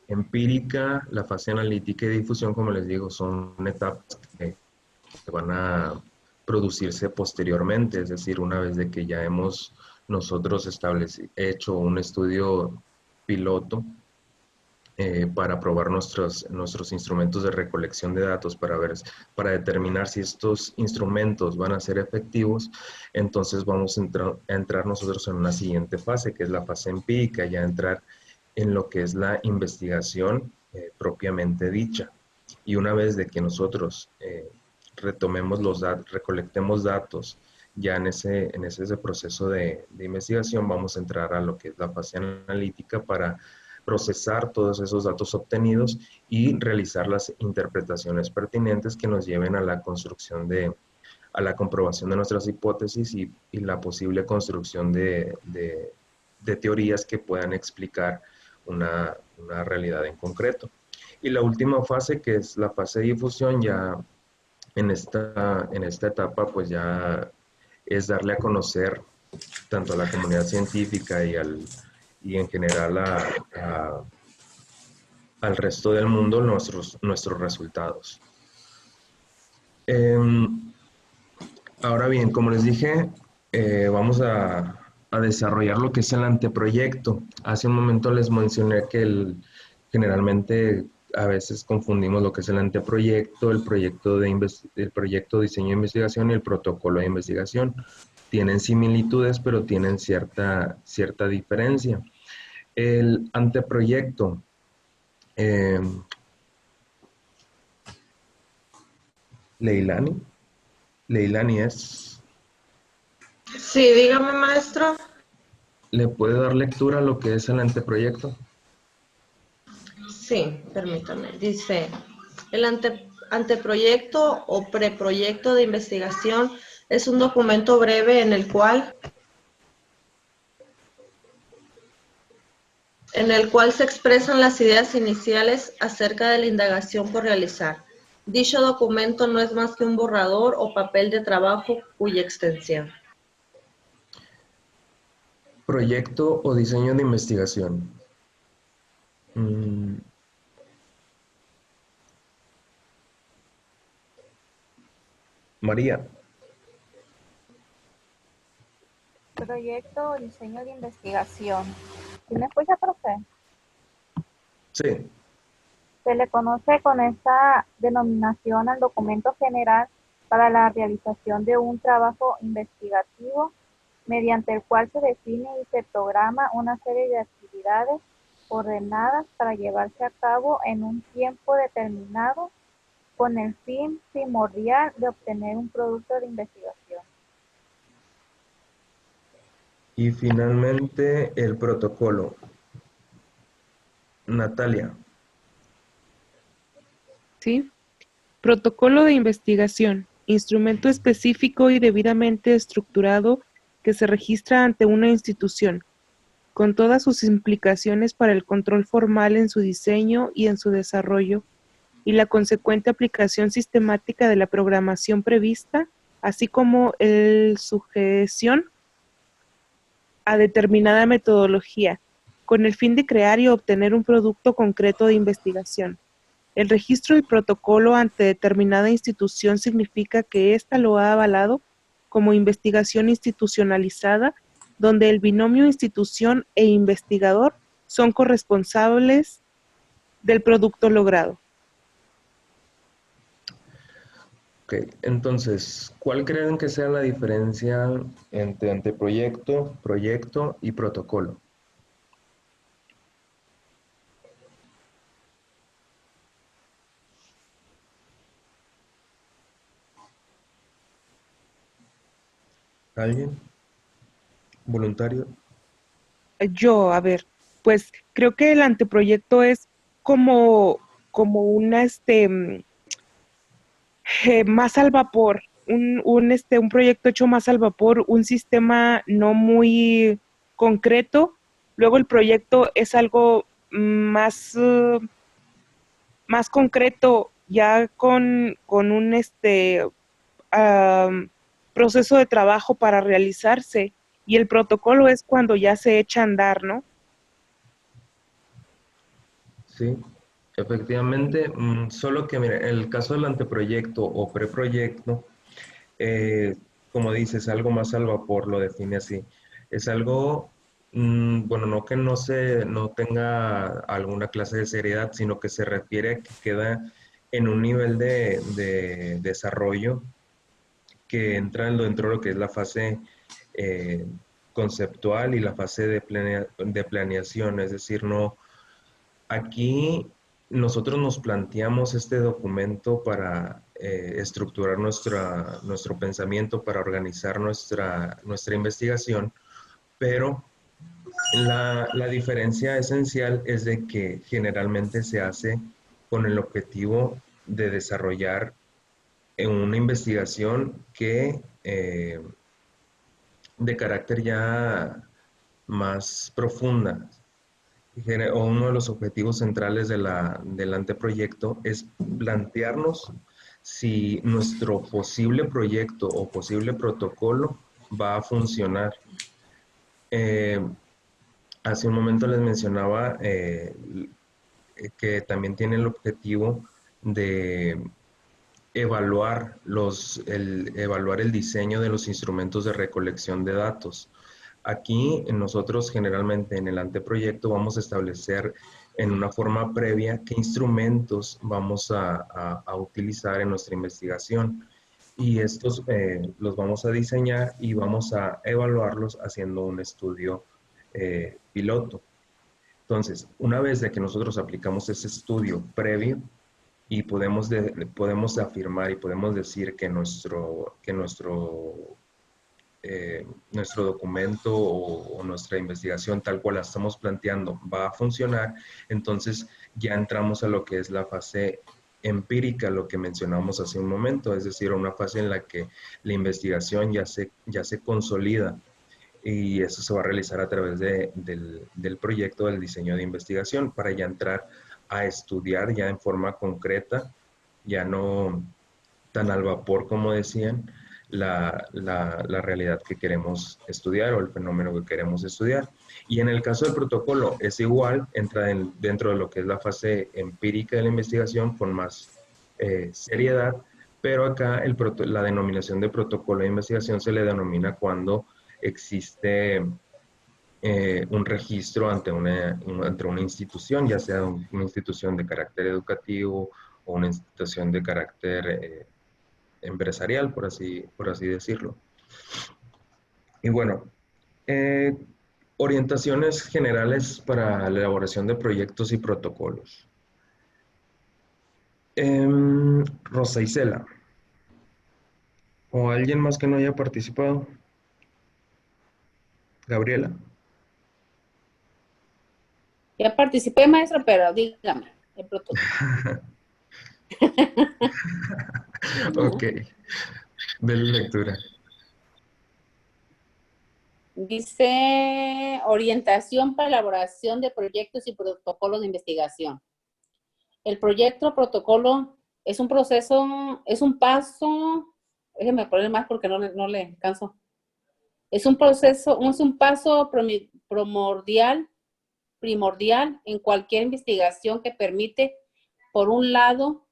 empírica, la fase analítica y difusión, como les digo, son etapas que van a producirse posteriormente, es decir, una vez de que ya hemos nosotros hecho un estudio piloto para probar nuestros instrumentos de recolección de datos para determinar si estos instrumentos van a ser efectivos, entonces vamos a entrar nosotros en una siguiente fase, que es la fase empírica, ya entrar en lo que es la investigación propiamente dicha. Y una vez de que nosotros retomemos los datos, recolectemos datos, ya en ese proceso de investigación vamos a entrar a lo que es la fase analítica para procesar todos esos datos obtenidos y realizar las interpretaciones pertinentes que nos lleven a la construcción a la comprobación de nuestras hipótesis y la posible construcción de teorías que puedan explicar una realidad en concreto. Y la última fase, que es la fase de difusión, ya en esta etapa, pues ya es darle a conocer tanto a la comunidad científica y en general al resto del mundo nuestros resultados. Ahora bien, como les dije, vamos a desarrollar lo que es el anteproyecto. Hace un momento les mencioné que generalmente a veces confundimos lo que es el anteproyecto, el proyecto de diseño de investigación y el protocolo de investigación. Tienen similitudes, pero tienen cierta diferencia. El anteproyecto Leilani es... Sí, dígame, maestro. ¿Le puede dar lectura a lo que es el anteproyecto? Sí, permítame. Dice, el anteproyecto o preproyecto de investigación es un documento breve en el cual se expresan las ideas iniciales acerca de la indagación por realizar. Dicho documento no es más que un borrador o papel de trabajo cuya extensión. Proyecto o diseño de investigación. María. Proyecto o diseño de investigación. ¿Sí me escucha, profe? Sí. Se le conoce con esta denominación al documento general para la realización de un trabajo investigativo, mediante el cual se define y se programa una serie de actividades ordenadas para llevarse a cabo en un tiempo determinado, con el fin primordial de obtener un producto de investigación. Y finalmente el protocolo. Natalia. ¿Sí? Protocolo de investigación, instrumento específico y debidamente estructurado que se registra ante una institución, con todas sus implicaciones para el control formal en su diseño y en su desarrollo, y la consecuente aplicación sistemática de la programación prevista, así como el sujeción a determinada metodología, con el fin de crear y obtener un producto concreto de investigación. El registro y protocolo ante determinada institución significa que ésta lo ha avalado como investigación institucionalizada, donde el binomio institución e investigador son corresponsables del producto logrado. Ok, entonces, ¿cuál creen que sea la diferencia entre anteproyecto, proyecto y protocolo? ¿Alguien? ¿Voluntario? Yo, a ver, pues creo que el anteproyecto es como una, más al vapor, un proyecto hecho más al vapor, un sistema no muy concreto, luego el proyecto es algo más, más concreto, ya con un proceso de trabajo para realizarse, y el protocolo es cuando ya se echa a andar, ¿no? Sí, efectivamente, solo que, mire, el caso del anteproyecto o preproyecto, como dices, algo más al vapor, lo define así. Es algo, bueno, no que no tenga alguna clase de seriedad, sino que se refiere a que queda en un nivel de desarrollo que entra dentro de lo que es la fase eh, conceptual y la fase de planeación, es decir, no, aquí nosotros nos planteamos este documento para estructurar nuestro pensamiento, para organizar nuestra investigación, pero la diferencia esencial es de que generalmente se hace con el objetivo de desarrollar una investigación de carácter ya más profunda. O uno de los objetivos centrales del anteproyecto es plantearnos si nuestro posible proyecto o posible protocolo va a funcionar. Eh, Hace un momento les mencionaba que también tiene el objetivo de evaluar el diseño de los instrumentos de recolección de datos. Aquí nosotros generalmente en el anteproyecto vamos a establecer en una forma previa qué instrumentos vamos a utilizar en nuestra investigación, y estos los vamos a diseñar y vamos a evaluarlos haciendo un estudio piloto. Entonces, una vez de que nosotros aplicamos ese estudio previo, y podemos afirmar y podemos decir que nuestro documento o nuestra investigación tal cual la estamos planteando va a funcionar, entonces ya entramos a lo que es la fase empírica, lo que mencionamos hace un momento, es decir, una fase en la que la investigación ya se consolida, y eso se va a realizar a través del proyecto del diseño de investigación para ya entrar a estudiar ya en forma concreta, ya no tan al vapor como decían, la realidad que queremos estudiar o el fenómeno que queremos estudiar. Y en el caso del protocolo es igual, entra dentro de lo que es la fase empírica de la investigación con más seriedad, pero acá la denominación de protocolo de investigación se le denomina cuando existe un registro ante una institución, ya sea una institución de carácter educativo o una institución de carácter empresarial, por así decirlo. Y bueno, eh, orientaciones generales para la elaboración de proyectos y protocolos. Rosa Isela, ¿o alguien más que no haya participado? Gabriela. Ya participé, maestra, pero dígame, el protocolo. Ok, dele lectura. Dice orientación para elaboración de proyectos y protocolos de investigación. El proyecto o protocolo es un proceso, es un paso, déjeme poner más porque no le canso. Es un proceso, es un paso primordial en cualquier investigación que permite, por un lado,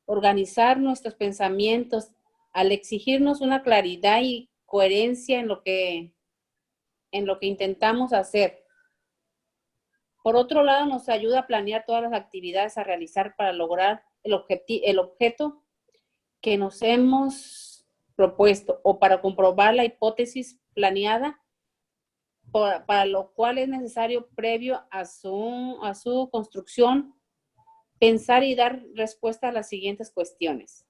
organizar nuestros pensamientos al exigirnos una claridad y coherencia en lo que intentamos hacer. Por otro lado, nos ayuda a planear todas las actividades a realizar para lograr el objeto que nos hemos propuesto o para comprobar la hipótesis planeada, para lo cual es necesario, previo a su construcción, pensar y dar respuesta a las siguientes cuestiones.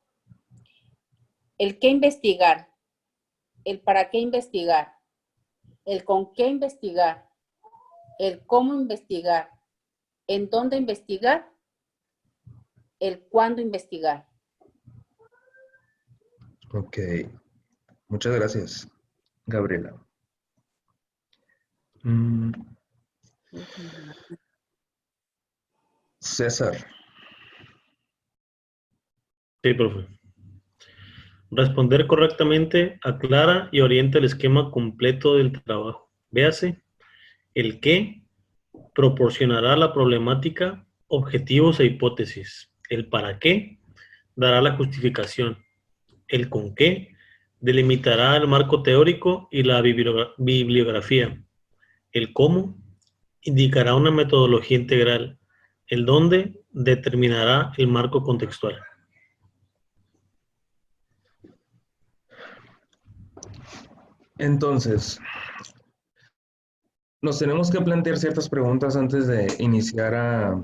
El qué investigar, el para qué investigar, el con qué investigar, el cómo investigar, en dónde investigar, el cuándo investigar. Ok, muchas gracias, Gabriela. César. Sí, profe. Responder correctamente aclara y orienta el esquema completo del trabajo. Véase, el qué proporcionará la problemática, objetivos e hipótesis. El para qué dará la justificación. El con qué delimitará el marco teórico y la bibliografía. El cómo indicará una metodología integral. El dónde determinará el marco contextual. Entonces, nos tenemos que plantear ciertas preguntas antes de iniciar a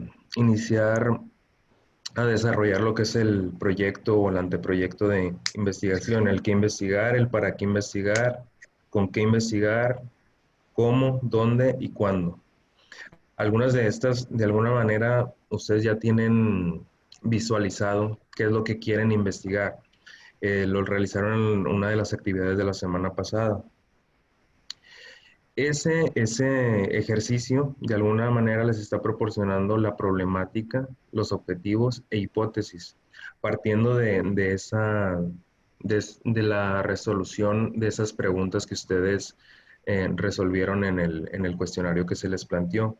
desarrollar lo que es el proyecto o el anteproyecto de investigación, el qué investigar, el para qué investigar, con qué investigar, cómo, dónde y cuándo. Algunas de estas, de alguna manera, ustedes ya tienen visualizado qué es lo que quieren investigar. Lo realizaron en una de las actividades de la semana pasada. Ese ejercicio, de alguna manera, les está proporcionando la problemática, los objetivos e hipótesis, partiendo de la resolución de esas preguntas que ustedes resolvieron en el cuestionario que se les planteó.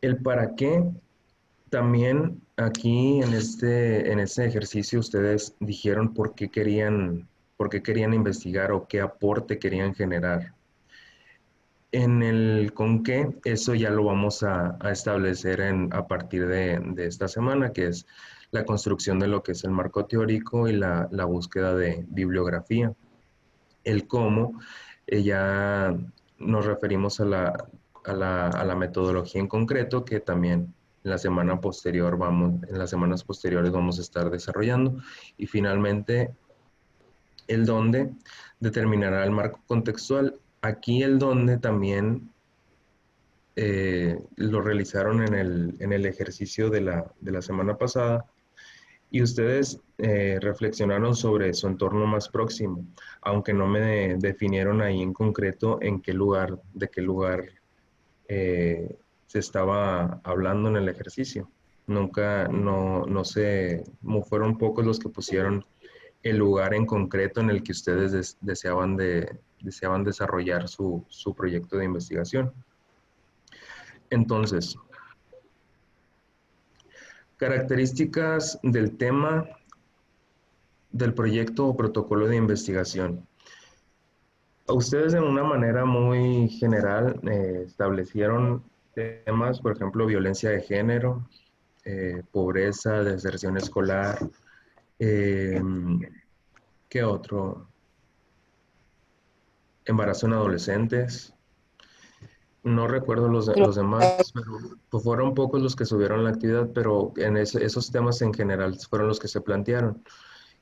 El para qué, también aquí en este ejercicio ustedes dijeron por qué querían investigar o qué aporte querían generar. En el con qué, eso ya lo vamos a establecer a partir de esta semana, que es la construcción de lo que es el marco teórico y la búsqueda de bibliografía. El cómo, ya nos referimos a la metodología en concreto, que también en las semanas posteriores vamos a estar desarrollando. Y finalmente, el dónde determinará el marco contextual. Aquí el dónde también lo realizaron en el ejercicio de la semana pasada y ustedes reflexionaron sobre su entorno más próximo, aunque no me definieron ahí en concreto de qué lugar se estaba hablando en el ejercicio. Nunca, no sé, fueron pocos los que pusieron el lugar en concreto en el que ustedes deseaban desarrollar su proyecto de investigación. Entonces, características del tema del proyecto o protocolo de investigación. Ustedes de una manera muy general establecieron temas, por ejemplo, violencia de género, pobreza, deserción escolar, ¿qué otro? Embarazo en adolescentes. No recuerdo los demás, pero pues fueron pocos los que subieron la actividad, pero en esos temas en general fueron los que se plantearon.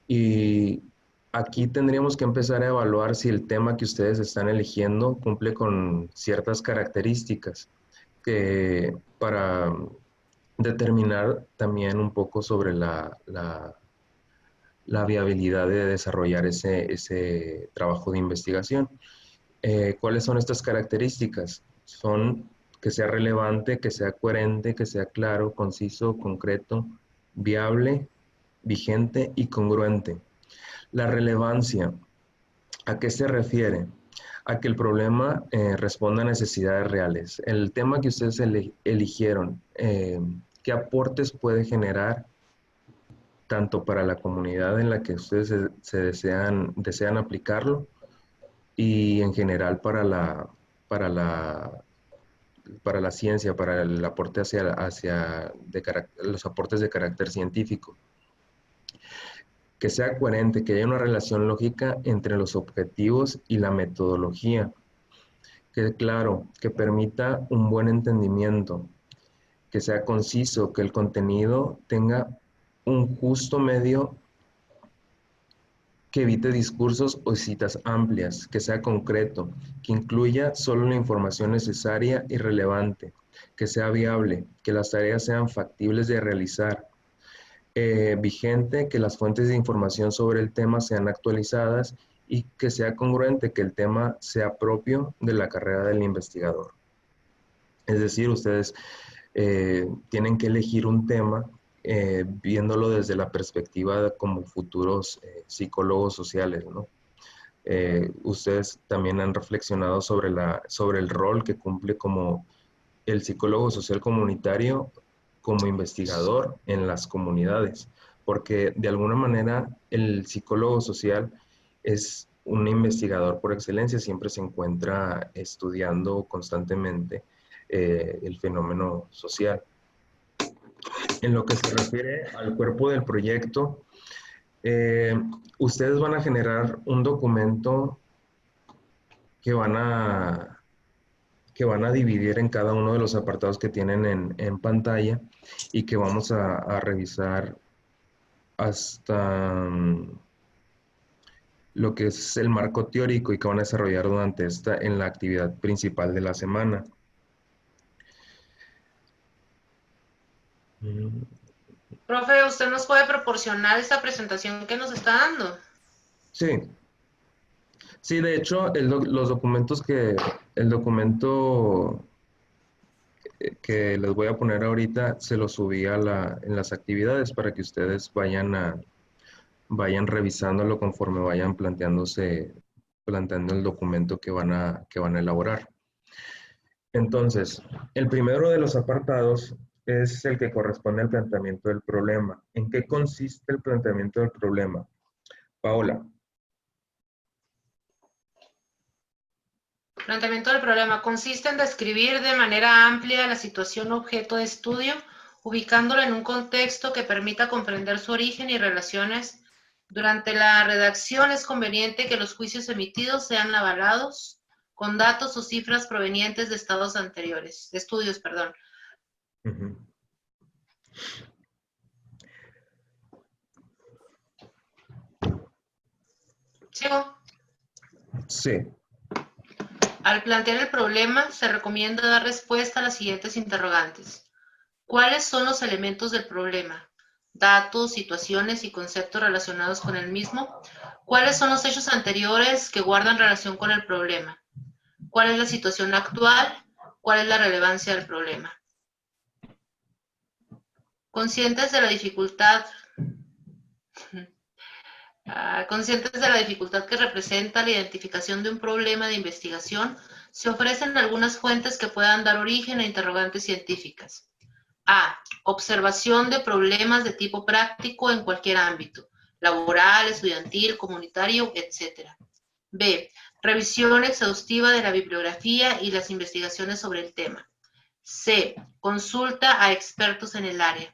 Y aquí tendríamos que empezar a evaluar si el tema que ustedes están eligiendo cumple con ciertas características para determinar también un poco sobre la viabilidad de desarrollar ese trabajo de investigación. ¿Cuáles son estas características? Son que sea relevante, que sea coherente, que sea claro, conciso, concreto, viable, vigente y congruente. La relevancia, ¿a qué se refiere? A que el problema responda a necesidades reales. El tema que ustedes eligieron, ¿qué aportes puede generar tanto para la comunidad en la que ustedes desean aplicarlo y en general para la ciencia, para el aporte los aportes de carácter científico? Que sea coherente, que haya una relación lógica entre los objetivos y la metodología. Que claro, que permita un buen entendimiento, que sea conciso, que el contenido tenga un justo medio, que evite discursos o citas amplias, que sea concreto, que incluya solo la información necesaria y relevante, que sea viable, que las tareas sean factibles de realizar, vigente, que las fuentes de información sobre el tema sean actualizadas y que sea congruente, que el tema sea propio de la carrera del investigador. Es decir, ustedes tienen que elegir un tema viéndolo desde la perspectiva como futuros psicólogos sociales, ¿no? Ustedes también han reflexionado sobre el rol que cumple como el psicólogo social comunitario como investigador en las comunidades, porque de alguna manera el psicólogo social es un investigador por excelencia, siempre se encuentra estudiando constantemente el fenómeno social. En lo que se refiere al cuerpo del proyecto, ustedes van a generar un documento que van a dividir en cada uno de los apartados que tienen en pantalla y que vamos a revisar hasta lo que es el marco teórico y que van a desarrollar durante en la actividad principal de la semana. Profe, ¿usted nos puede proporcionar esta presentación que nos está dando? Sí. Sí, de hecho, los documentos el documento que les voy a poner ahorita, se los subí en las actividades para que ustedes vayan revisándolo conforme vayan planteando el documento que van a elaborar. Entonces, el primero de los apartados es el que corresponde al planteamiento del problema. ¿En qué consiste el planteamiento del problema? Paola. Planteamiento del problema consiste en describir de manera amplia la situación objeto de estudio, ubicándola en un contexto que permita comprender su origen y relaciones. Durante la redacción es conveniente que los juicios emitidos sean avalados con datos o cifras provenientes de estados anteriores, de estudios, perdón. Uh-huh. ¿Sigo? Sí. Al plantear el problema, se recomienda dar respuesta a las siguientes interrogantes. ¿Cuáles son los elementos del problema? Datos, situaciones y conceptos relacionados con el mismo. ¿Cuáles son los hechos anteriores que guardan relación con el problema? ¿Cuál es la situación actual? ¿Cuál es la relevancia del problema? Conscientes de la dificultad que representa la identificación de un problema de investigación, se ofrecen algunas fuentes que puedan dar origen a interrogantes científicas. A. Observación de problemas de tipo práctico en cualquier ámbito, laboral, estudiantil, comunitario, etc. B. Revisión exhaustiva de la bibliografía y las investigaciones sobre el tema. C. Consulta a expertos en el área.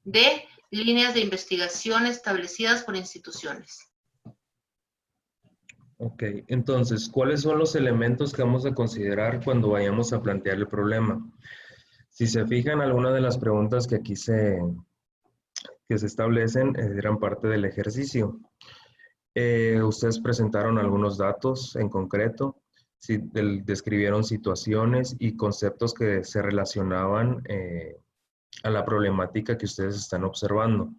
D. Líneas de investigación establecidas por instituciones. Ok, entonces, ¿cuáles son los elementos que vamos a considerar cuando vayamos a plantear el problema? Si se fijan, algunas de las preguntas que aquí se establecen eran parte del ejercicio. Ustedes presentaron algunos datos en concreto, describieron situaciones y conceptos que se relacionaban a la problemática que ustedes están observando.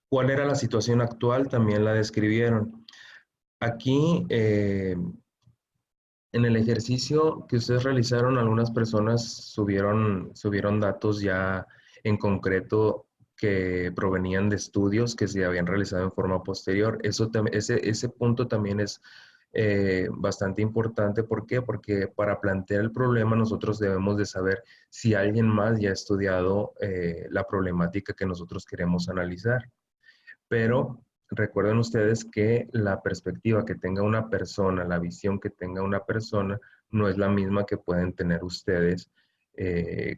¿Cuál era la situación actual? También la describieron. Aquí, en el ejercicio que ustedes realizaron, algunas personas subieron datos ya en concreto que provenían de estudios que se habían realizado en forma posterior. Ese punto también es bastante importante. ¿Por qué? Porque para plantear el problema nosotros debemos de saber si alguien más ya ha estudiado la problemática que nosotros queremos analizar. Pero recuerden ustedes que la perspectiva que tenga una persona, la visión que tenga una persona, no es la misma que pueden tener ustedes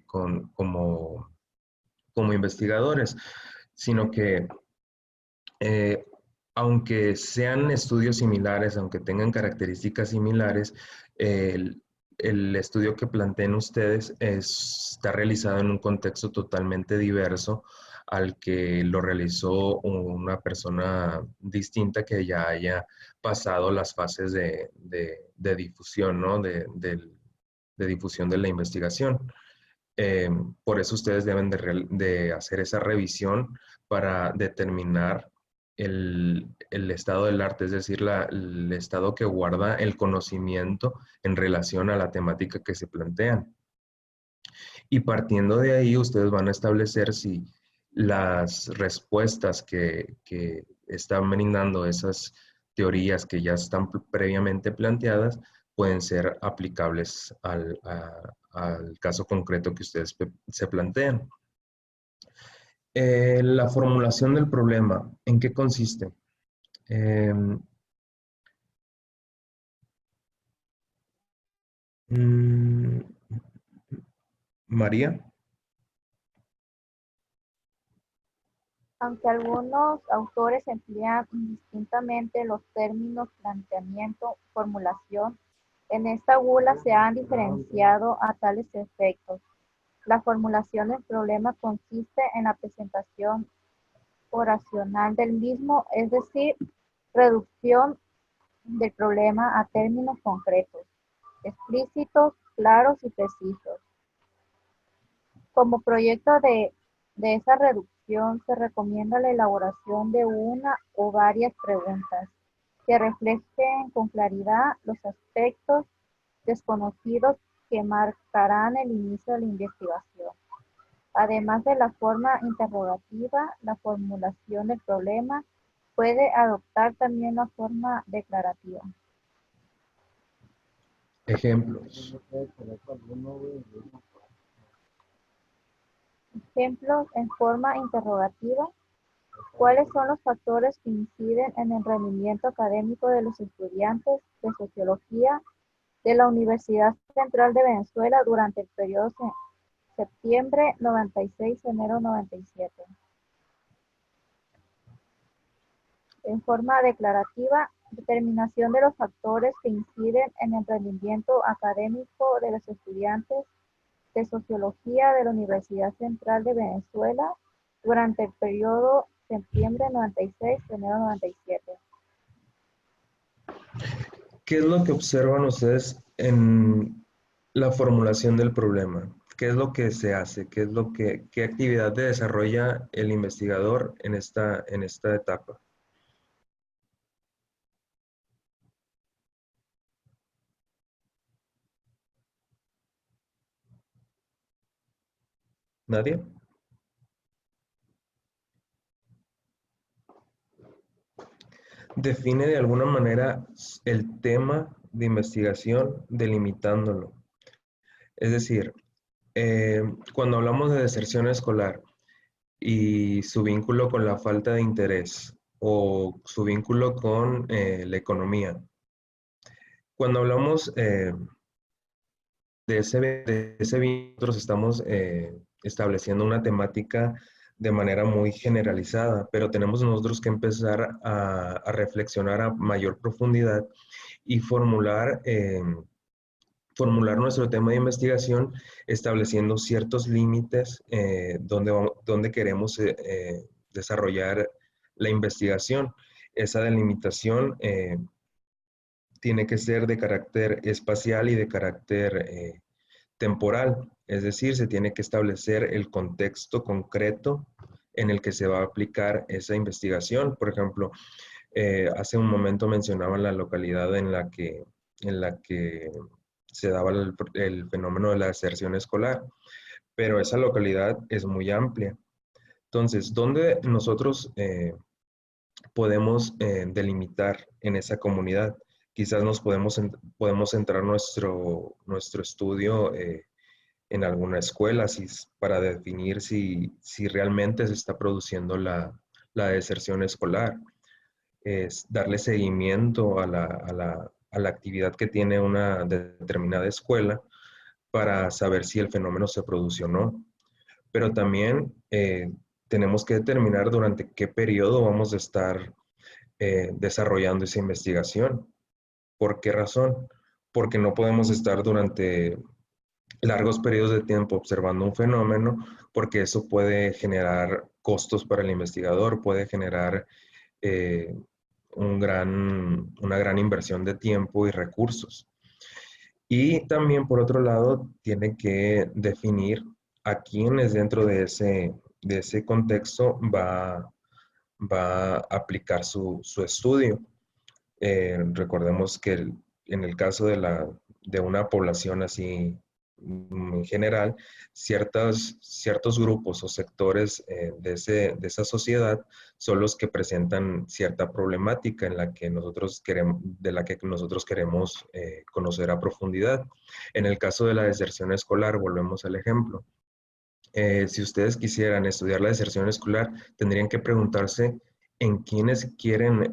como investigadores, sino que aunque sean estudios similares, aunque tengan características similares, el estudio que planteen ustedes está realizado en un contexto totalmente diverso al que lo realizó una persona distinta que ya haya pasado las fases de difusión, ¿no? De difusión de la investigación. Por eso ustedes deben de hacer esa revisión para determinar el estado del arte, es decir, el estado que guarda el conocimiento en relación a la temática que se plantean. Y partiendo de ahí, ustedes van a establecer si las respuestas que están brindando esas teorías que ya están previamente planteadas pueden ser aplicables al caso concreto que ustedes se plantean. La formulación del problema, ¿en qué consiste? María. Aunque algunos autores emplean indistintamente los términos planteamiento, formulación, en esta bula se han diferenciado a tales efectos. La formulación del problema consiste en la presentación oracional del mismo, es decir, reducción del problema a términos concretos, explícitos, claros y precisos. Como proyecto de esa reducción se recomienda la elaboración de una o varias preguntas que reflejen con claridad los aspectos desconocidos que marcarán el inicio de la investigación. Además de la forma interrogativa, la formulación del problema puede adoptar también la forma declarativa. Ejemplos. Ejemplos en forma interrogativa. ¿Cuáles son los factores que inciden en el rendimiento académico de los estudiantes de Sociología de la Universidad Central de Venezuela durante el periodo septiembre 96, enero 97? En forma declarativa, determinación de los factores que inciden en el rendimiento académico de los estudiantes de Sociología de la Universidad Central de Venezuela durante el periodo septiembre 96, enero 97. ¿Qué es lo que observan ustedes en la formulación del problema? ¿Qué es lo que se hace? ¿Qué actividad desarrolla el investigador en esta etapa? ¿Nadie? Define de alguna manera el tema de investigación delimitándolo. Es decir, cuando hablamos de deserción escolar y su vínculo con la falta de interés o su vínculo con la economía, cuando hablamos de ese vínculo, nosotros estamos estableciendo una temática de manera muy generalizada, pero tenemos nosotros que empezar a reflexionar a mayor profundidad y formular nuestro tema de investigación estableciendo ciertos límites donde queremos desarrollar la investigación. Esa delimitación tiene que ser de carácter espacial y de carácter temporal, es decir, se tiene que establecer el contexto concreto en el que se va a aplicar esa investigación. Por ejemplo, hace un momento mencionaba la localidad en la que se daba el fenómeno de la deserción escolar, pero esa localidad es muy amplia. Entonces, ¿dónde nosotros podemos delimitar en esa comunidad? Quizás podemos centrar nuestro estudio en alguna escuela para definir si realmente se está produciendo la deserción escolar. Es darle seguimiento a la actividad que tiene una determinada escuela para saber si el fenómeno se produce o no. Pero también tenemos que determinar durante qué periodo vamos a estar desarrollando esa investigación. ¿Por qué razón? Porque no podemos estar durante largos periodos de tiempo observando un fenómeno, porque eso puede generar costos para el investigador, puede generar una gran inversión de tiempo y recursos. Y también, por otro lado, tiene que definir a quiénes dentro de ese contexto va va a aplicar su estudio. Recordemos que en el caso de una población así en general, ciertos grupos o sectores de esa sociedad son los que presentan cierta problemática en la que de la que nosotros queremos conocer a profundidad. En el caso de la deserción escolar, volvemos al ejemplo. Si ustedes quisieran estudiar la deserción escolar, tendrían que preguntarse en quiénes quieren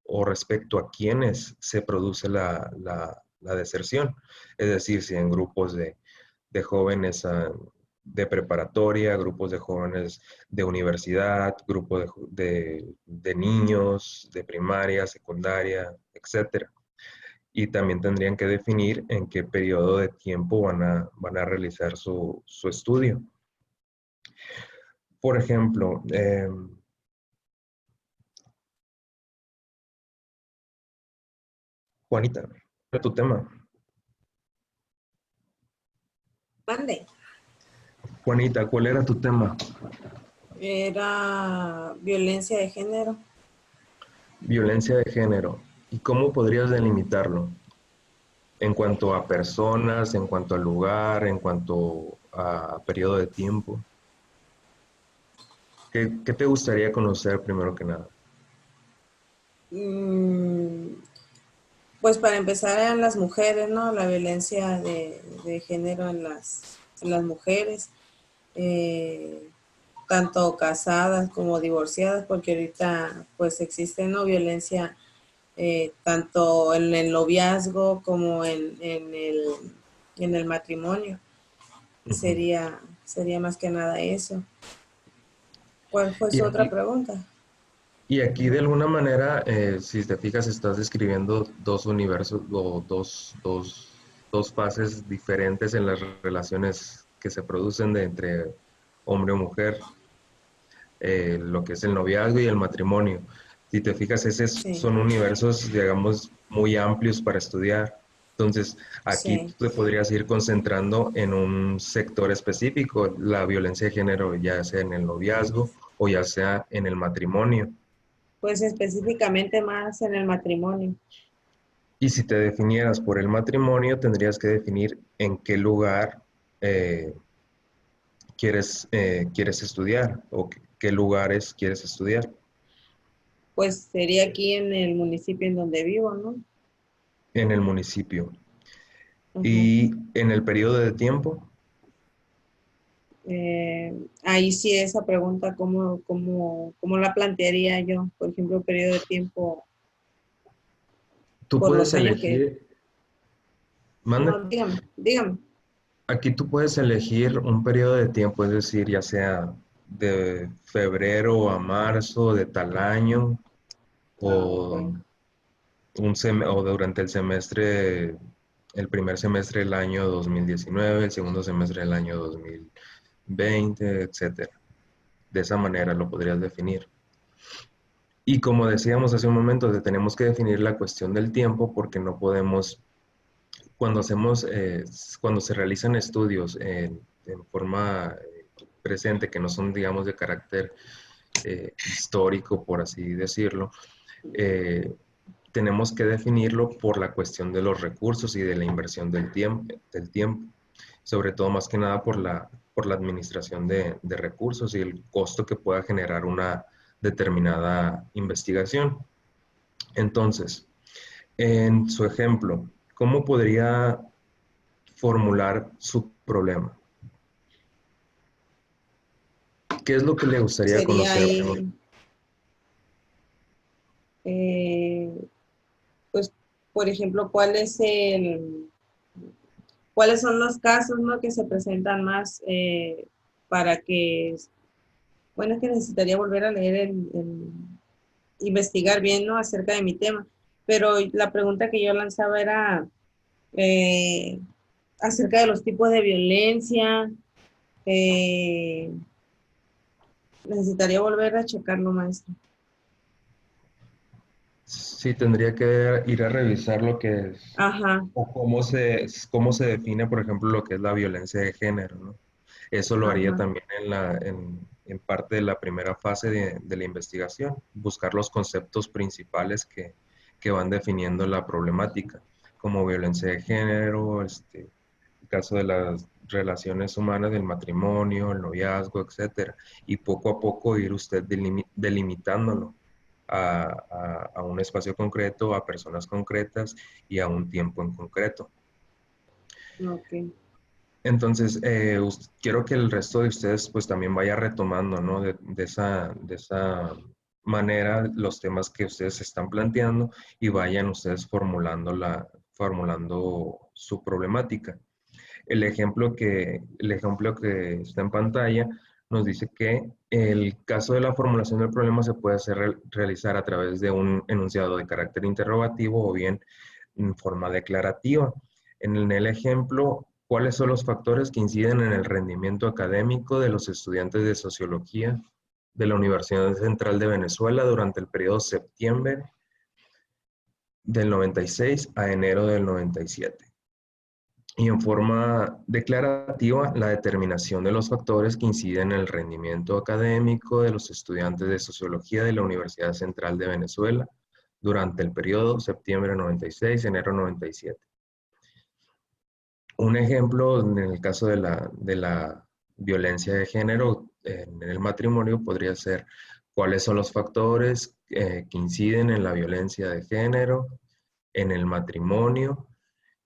o respecto a quiénes se produce la deserción. Es decir, si en grupos de jóvenes de preparatoria, grupos de jóvenes de universidad, grupos de niños de primaria, secundaria, etcétera. Y también tendrían que definir en qué periodo de tiempo van a realizar su estudio. Por ejemplo, Juanita, ¿cuál es tu tema? Mande. Juanita, ¿cuál era tu tema? Era violencia de género. Violencia de género. ¿Y cómo podrías delimitarlo? En cuanto a personas, en cuanto al lugar, en cuanto a periodo de tiempo. ¿Qué te gustaría conocer primero que nada? Pues para empezar en las mujeres, ¿no? La violencia de género en las mujeres, tanto casadas como divorciadas, porque ahorita pues existe, ¿no? Violencia tanto en el noviazgo como en el matrimonio. Sería más que nada eso. ¿Cuál fue su otra pregunta? Y aquí de alguna manera, si te fijas, estás describiendo dos universos o dos fases diferentes en las relaciones que se producen entre hombre o mujer, lo que es el noviazgo y el matrimonio. Si te fijas, son universos, digamos, muy amplios para estudiar. Entonces, aquí tú te podrías ir concentrando en un sector específico, la violencia de género, ya sea en el noviazgo o ya sea en el matrimonio. Pues específicamente más en el matrimonio. Y si te definieras por el matrimonio, tendrías que definir en qué lugar quieres estudiar o qué lugares quieres estudiar. Pues sería aquí en el municipio en donde vivo, ¿no? En el municipio. Y en el periodo de tiempo. Ahí sí esa pregunta, ¿cómo la plantearía yo? Por ejemplo, periodo de tiempo. Tú puedes elegir. No, dígame. Aquí tú puedes elegir un periodo de tiempo, es decir, ya sea de febrero a marzo de tal año o durante el semestre, el primer semestre del año 2019, el segundo semestre del año 2020, etcétera. De esa manera lo podrías definir. Y como decíamos hace un momento, tenemos que definir la cuestión del tiempo porque no podemos, cuando se realizan estudios en forma presente, que no son, digamos, de carácter histórico, por así decirlo, tenemos que definirlo por la cuestión de los recursos y de la inversión del tiempo, sobre todo más que nada por la administración de recursos y el costo que pueda generar una determinada investigación. Entonces, en su ejemplo, ¿cómo podría formular su problema? ¿Qué es lo que le gustaría conocer? Pues, por ejemplo, ¿cuáles son los casos, ¿no? que se presentan más para que, bueno, es que necesitaría volver a leer investigar bien, ¿no? acerca de mi tema, pero la pregunta que yo lanzaba era acerca de los tipos de violencia. Necesitaría volver a checarlo, maestro. Sí, tendría que ir a revisar lo que es, o cómo se define, por ejemplo, lo que es la violencia de género, ¿no? Eso lo haría también en en parte de la primera fase de la investigación, buscar los conceptos principales que van definiendo la problemática, como violencia de género, el caso de las relaciones humanas, del matrimonio, el noviazgo, etcétera, y poco a poco ir usted delimitándolo a un espacio concreto, a personas concretas y a un tiempo en concreto. Ok. Entonces, quiero que el resto de ustedes pues también vaya retomando, ¿no? De esa manera los temas que ustedes están planteando y vayan ustedes formulando su problemática. El ejemplo que está en pantalla nos dice que el caso de la formulación del problema se puede realizar a través de un enunciado de carácter interrogativo o bien en forma declarativa. En el ejemplo, ¿cuáles son los factores que inciden en el rendimiento académico de los estudiantes de Sociología de la Universidad Central de Venezuela durante el periodo septiembre del 96 a enero del 97? Y en forma declarativa, la determinación de los factores que inciden en el rendimiento académico de los estudiantes de Sociología de la Universidad Central de Venezuela durante el periodo septiembre 96, enero 97. Un ejemplo en el caso de la violencia de género en el matrimonio podría ser cuáles son los factores que inciden en la violencia de género en el matrimonio,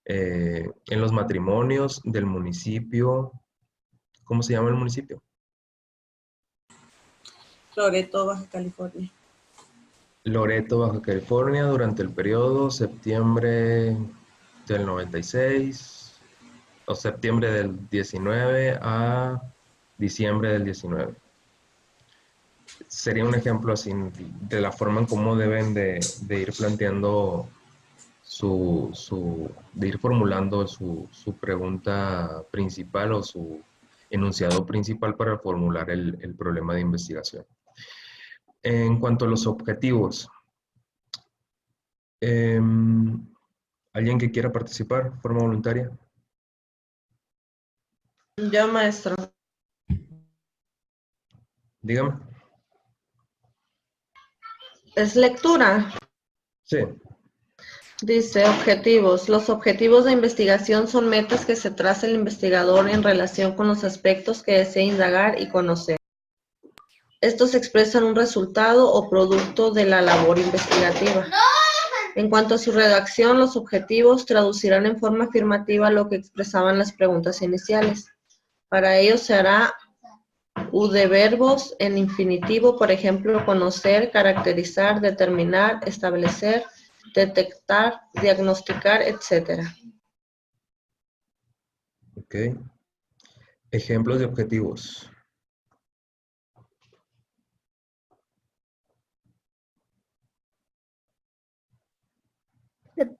en los matrimonios del municipio. ¿Cómo se llama el municipio? Loreto, Baja California. Loreto, Baja California, durante el periodo septiembre del 96 o septiembre del 19 a diciembre del 19. Sería un ejemplo así de la forma en cómo deben de ir planteando de ir formulando su pregunta principal o su enunciado principal para formular el problema de investigación. En cuanto a los objetivos, ¿alguien que quiera participar de forma voluntaria? Yo, maestro. Dígame. ¿Es lectura? Sí. Dice, objetivos. Los objetivos de investigación son metas que se traza el investigador en relación con los aspectos que desea indagar y conocer. Estos expresan un resultado o producto de la labor investigativa. En cuanto a su redacción, los objetivos traducirán en forma afirmativa lo que expresaban las preguntas iniciales. Para ello se hará U de verbos en infinitivo, por ejemplo, conocer, caracterizar, determinar, establecer, detectar, diagnosticar, etc. Ok. Ejemplos de objetivos.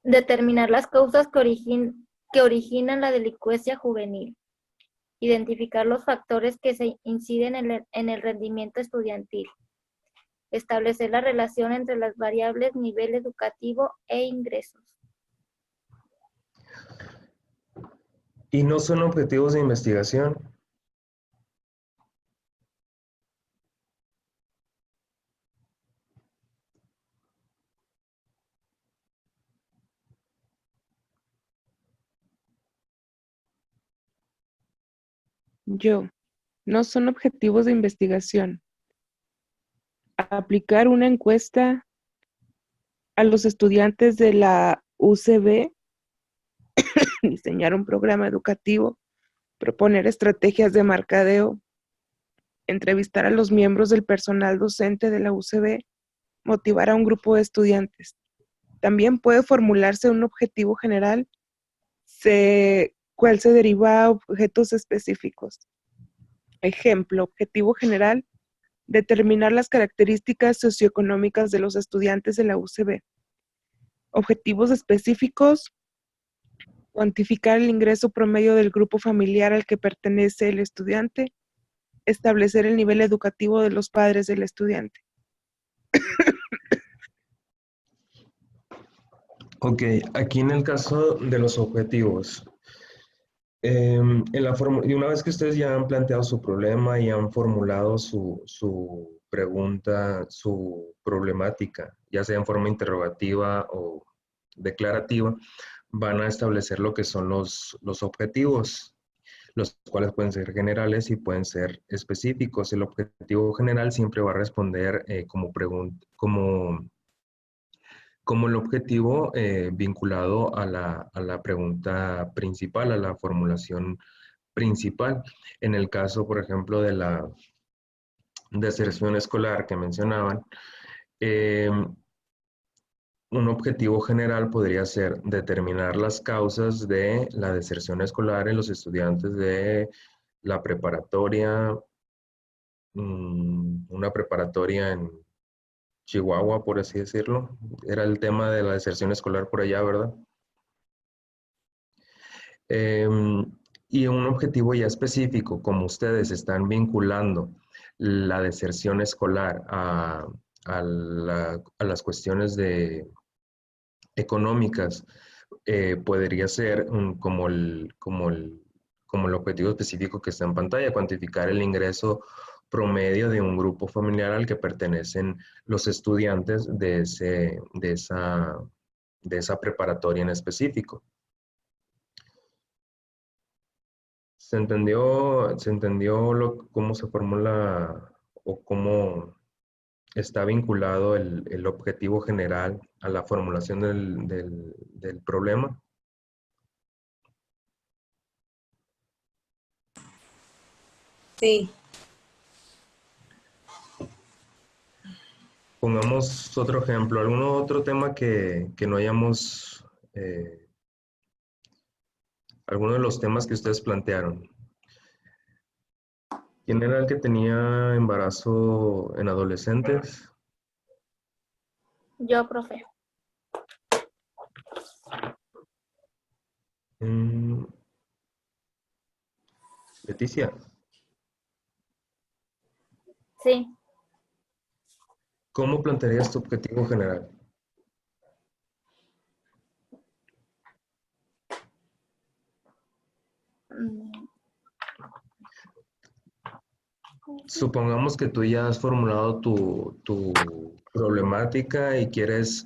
Determinar las causas que originan la delincuencia juvenil. Identificar los factores que se inciden en el rendimiento estudiantil. Establecer la relación entre las variables nivel educativo e ingresos. ¿Y no son objetivos de investigación? Yo. No son objetivos de investigación. Aplicar una encuesta a los estudiantes de la UCB, diseñar un programa educativo, proponer estrategias de mercadeo, entrevistar a los miembros del personal docente de la UCB, motivar a un grupo de estudiantes. También puede formularse un objetivo general, cual se deriva a objetos específicos. Ejemplo, objetivo general, determinar las características socioeconómicas de los estudiantes de la UCB. Objetivos específicos, cuantificar el ingreso promedio del grupo familiar al que pertenece el estudiante, establecer el nivel educativo de los padres del estudiante. Ok, aquí en el caso de los objetivos, Y una vez que ustedes ya han planteado su problema y han formulado su pregunta, su problemática, ya sea en forma interrogativa o declarativa, van a establecer lo que son los objetivos, los cuales pueden ser generales y pueden ser específicos. El objetivo general siempre va a responder como el objetivo vinculado a la pregunta principal, a la formulación principal. En el caso, por ejemplo, de la deserción escolar que mencionaban, un objetivo general podría ser determinar las causas de la deserción escolar en los estudiantes de la preparatoria, una preparatoria en Chihuahua, por así decirlo. Era el tema de la deserción escolar por allá, ¿verdad? Y un objetivo ya específico, como ustedes están vinculando la deserción escolar a las cuestiones económicas, podría ser como el objetivo específico que está en pantalla, cuantificar el ingreso promedio de un grupo familiar al que pertenecen los estudiantes de esa preparatoria en específico. ¿Se entendió cómo se formula o cómo está vinculado el objetivo general a la formulación del problema? Sí. Pongamos otro ejemplo, algún otro tema que no hayamos, alguno de los temas que ustedes plantearon. ¿Quién era el que tenía embarazo en adolescentes? Yo, profe. Leticia, Sí. ¿cómo plantearías tu objetivo general? Supongamos que tú ya has formulado tu problemática y quieres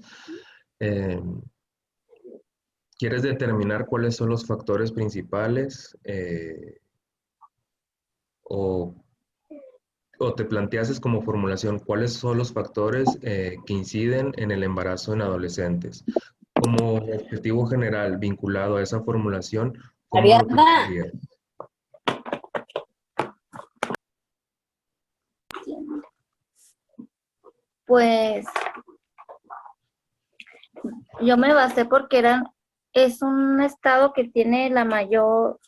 determinar cuáles son los factores principales o te planteases como formulación cuáles son los factores que inciden en el embarazo en adolescentes. Como objetivo general vinculado a esa formulación, ¿cómo lo plantearías? Pues yo me basé porque es un estado que tiene la mayor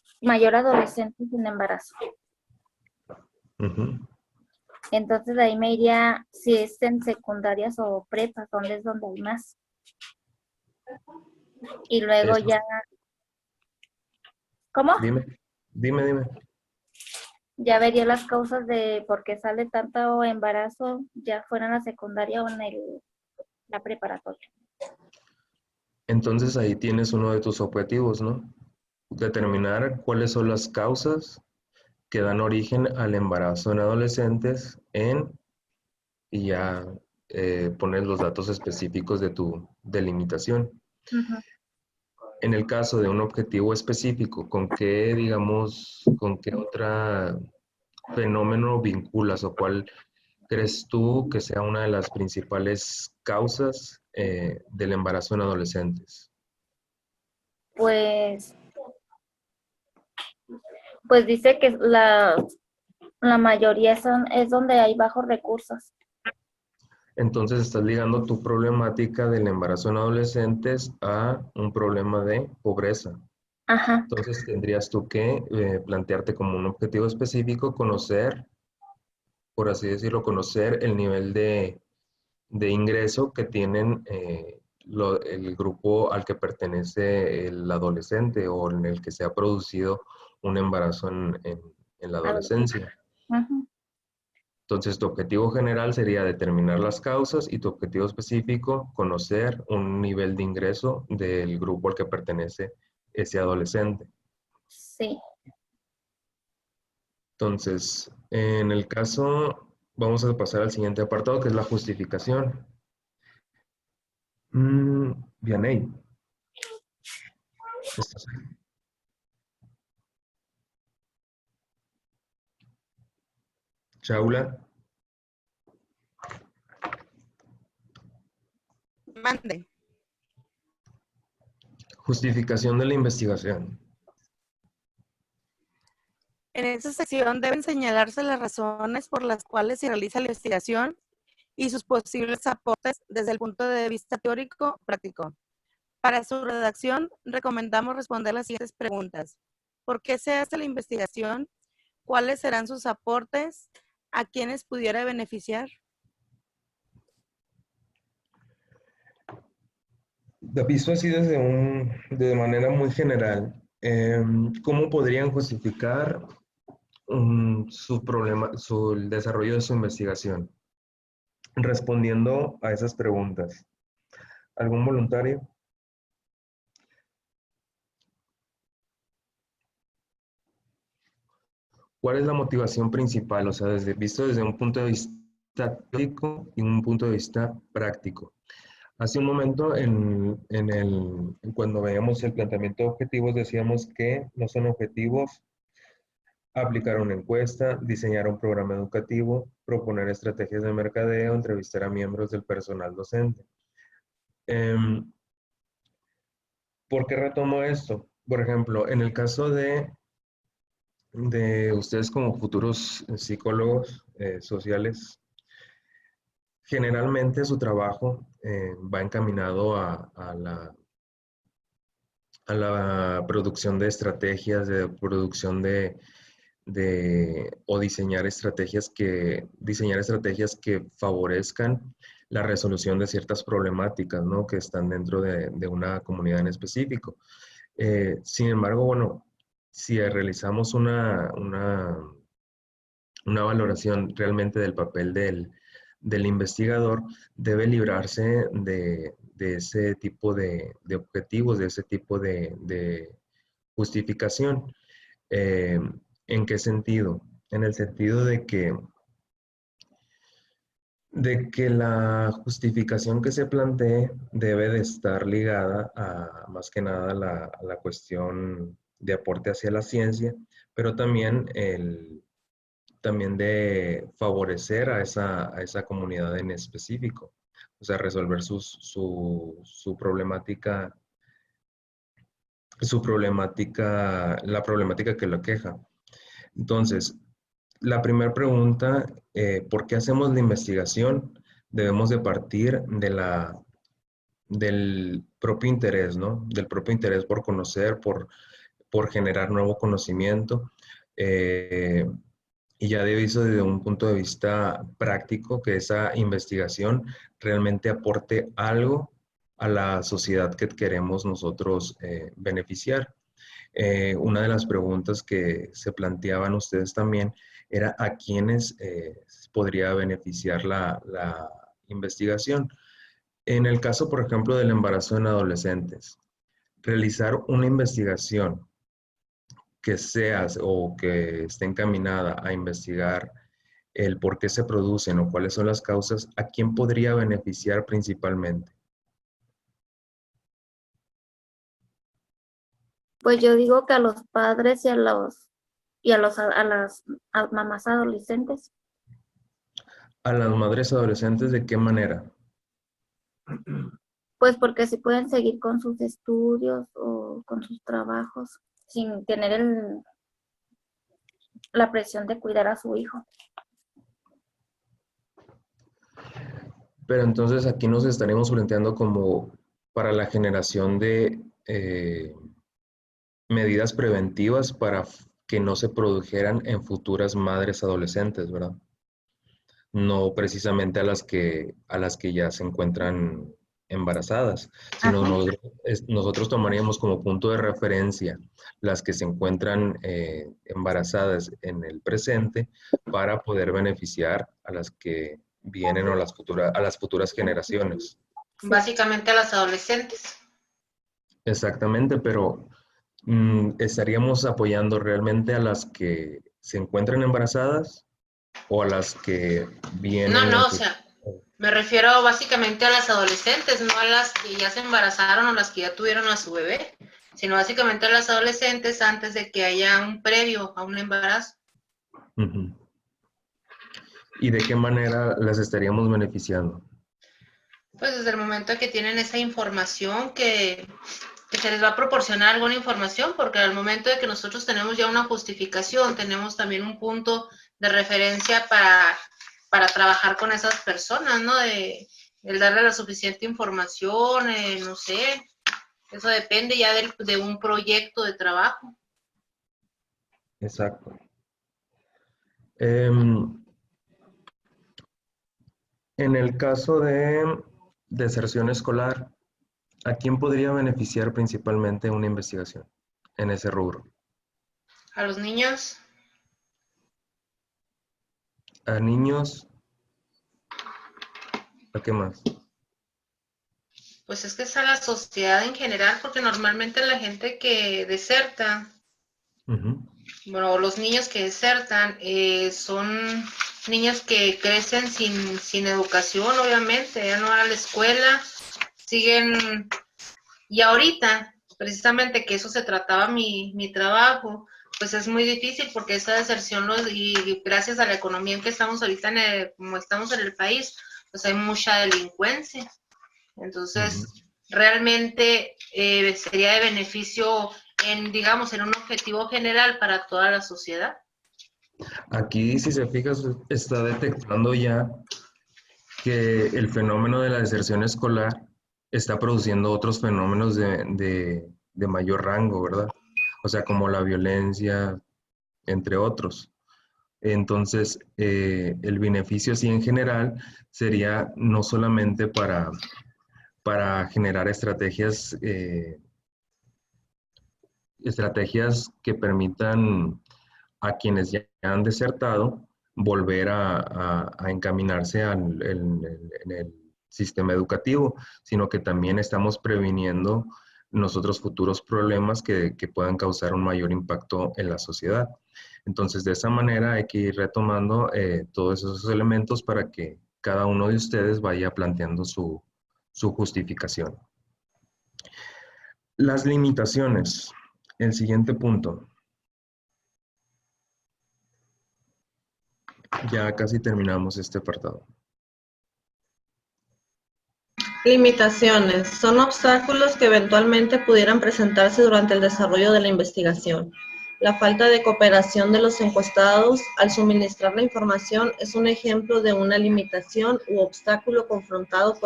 adolescentes en embarazo. Ujú. Entonces ahí me iría si es en secundarias o prepas, donde hay más. Y luego Eso. ya... ¿Cómo? Dime. Ya vería las causas de por qué sale tanto embarazo, ya fuera en la secundaria o en la preparatoria. Entonces ahí tienes uno de tus objetivos, ¿no? Determinar cuáles son las causas que dan origen al embarazo en adolescentes y ya poner los datos específicos de tu delimitación. Uh-huh. En el caso de un objetivo específico, ¿con qué otro fenómeno vinculas o cuál crees tú que sea una de las principales causas del embarazo en adolescentes? Pues dice que la mayoría es donde hay bajos recursos. Entonces estás ligando tu problemática del embarazo en adolescentes a un problema de pobreza. Ajá. Entonces tendrías tú que plantearte como un objetivo específico, conocer, por así decirlo, conocer el nivel de ingreso que tienen el grupo al que pertenece el adolescente o en el que se ha producido un embarazo en la adolescencia. Uh-huh. Entonces, tu objetivo general sería determinar las causas y tu objetivo específico, conocer un nivel de ingreso del grupo al que pertenece ese adolescente. Sí. Entonces, en el caso, vamos a pasar al siguiente apartado, que es la justificación. Vianey. ¿Estás ahí? Shaula. Mande. Justificación de la investigación. En esta sección deben señalarse las razones por las cuales se realiza la investigación y sus posibles aportes desde el punto de vista teórico práctico. Para su redacción, recomendamos responder las siguientes preguntas. ¿Por qué se hace la investigación? ¿Cuáles serán sus aportes? ¿A quiénes pudiera beneficiar? Visto así de manera muy general, ¿cómo podrían justificar el desarrollo de su investigación? Respondiendo a esas preguntas. ¿Algún voluntario? ¿Cuál es la motivación principal? O sea, visto desde un punto de vista teórico y un punto de vista práctico. Hace un momento, cuando veíamos el planteamiento de objetivos, decíamos que no son objetivos aplicar una encuesta, diseñar un programa educativo, proponer estrategias de mercadeo, entrevistar a miembros del personal docente. ¿Por qué retomo esto? Por ejemplo, en el caso de ustedes como futuros psicólogos sociales, generalmente su trabajo va encaminado a la producción de estrategias, de producción o diseñar estrategias que favorezcan la resolución de ciertas problemáticas, ¿no? Que están dentro de una comunidad en específico. Sin embargo, bueno, si realizamos una valoración realmente del papel del investigador, debe librarse de ese tipo de objetivos, de ese tipo de justificación. ¿En qué sentido? En el sentido de que la justificación que se plantee debe de estar ligada más que nada a la cuestión de aporte hacia la ciencia, pero también de favorecer a esa comunidad en específico, o sea, resolver su problemática, la problemática que lo aqueja. Entonces, la primera pregunta, ¿por qué hacemos la investigación? Debemos de partir del propio interés, ¿no? Del propio interés por conocer, por generar nuevo conocimiento. Y ya de visto desde un punto de vista práctico, que esa investigación realmente aporte algo a la sociedad que queremos nosotros beneficiar. Una de las preguntas que se planteaban ustedes también era a quiénes podría beneficiar la investigación. En el caso, por ejemplo, del embarazo en adolescentes, realizar una investigación que sea o que esté encaminada a investigar el por qué se producen o cuáles son las causas, ¿a quién podría beneficiar principalmente? Pues yo digo que a los padres y a las mamás adolescentes. ¿A las madres adolescentes de qué manera? Pues porque sí pueden seguir con sus estudios o con sus trabajos sin tener la presión de cuidar a su hijo. Pero entonces aquí nos estaremos planteando como para la generación de medidas preventivas para que no se produjeran en futuras madres adolescentes, ¿verdad? No precisamente a las que ya se encuentran embarazadas, sino nosotros tomaríamos como punto de referencia las que se encuentran embarazadas en el presente para poder beneficiar a las que vienen o a las futuras generaciones. Básicamente a las adolescentes. Exactamente, pero ¿Estaríamos apoyando realmente a las que se encuentran embarazadas o a las que No, vienen no, en o su... sea, me refiero básicamente a las adolescentes, no a las que ya se embarazaron o las que ya tuvieron a su bebé, sino básicamente a las adolescentes antes de que haya un previo a un embarazo. Ujú. ¿Y de qué manera las estaríamos beneficiando? Pues desde el momento que tienen esa información que se les va a proporcionar alguna información, porque al momento de que nosotros tenemos ya una justificación, tenemos también un punto de referencia para trabajar con esas personas, ¿no? El darle la suficiente información, no sé, eso depende ya de un proyecto de trabajo. Exacto. En el caso de deserción escolar, ¿a quién podría beneficiar principalmente una investigación en ese rubro? A los niños, ¿A niños? ¿A qué más? pues es que es a la sociedad en general, porque normalmente la gente que deserta, Ujú. bueno, los niños que desertan son niños que crecen sin educación, obviamente, ya no van a la escuela, siguen, y ahorita, precisamente que eso se trataba mi trabajo, pues es muy difícil porque esa deserción, y gracias a la economía en que estamos ahorita, como estamos en el país, pues hay mucha delincuencia. Entonces, realmente sería de beneficio digamos, en un objetivo general para toda la sociedad. Aquí, si se fija, se está detectando ya que el fenómeno de la deserción escolar está produciendo otros fenómenos de mayor rango, ¿verdad? O sea, como la violencia, entre otros. Entonces, el beneficio sí en general sería no solamente para generar estrategias que permitan a quienes ya han desertado volver a encaminarse en el sistema educativo, sino que también estamos previniendo nosotros futuros problemas que puedan causar un mayor impacto en la sociedad. Entonces, de esa manera hay que ir retomando todos esos elementos para que cada uno de ustedes vaya planteando su justificación. Las limitaciones. El siguiente punto. Ya casi terminamos este apartado. Limitaciones. Son obstáculos que eventualmente pudieran presentarse durante el desarrollo de la investigación. La falta de cooperación de los encuestados al suministrar la información es un ejemplo de una limitación u obstáculo confrontado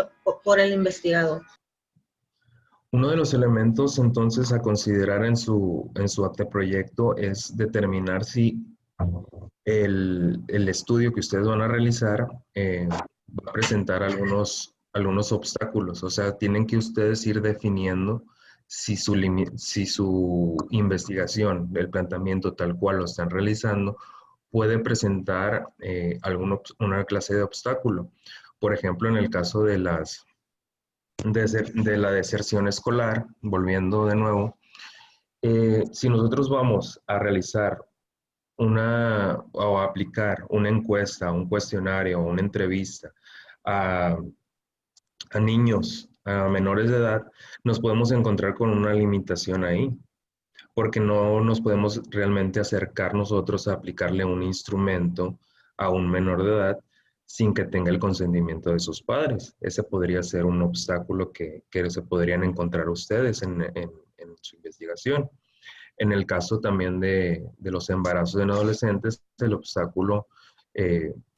por el investigador. Uno de los elementos entonces a considerar en su anteproyecto es determinar si el estudio que ustedes van a realizar va a presentar algunos obstáculos. O sea, tienen que ustedes ir definiendo si su investigación, el planteamiento tal cual lo están realizando, puede presentar una clase de obstáculo. Por ejemplo, en el caso de la deserción escolar, volviendo de nuevo, si nosotros vamos a realizar o aplicar una encuesta, un cuestionario o una entrevista a, a niños, a menores de edad, nos podemos encontrar con una limitación ahí, porque no nos podemos realmente acercar nosotros a aplicarle un instrumento a un menor de edad sin que tenga el consentimiento de sus padres. Ese podría ser un obstáculo que se podrían encontrar ustedes en su investigación. En el caso también de los embarazos en adolescentes, el obstáculo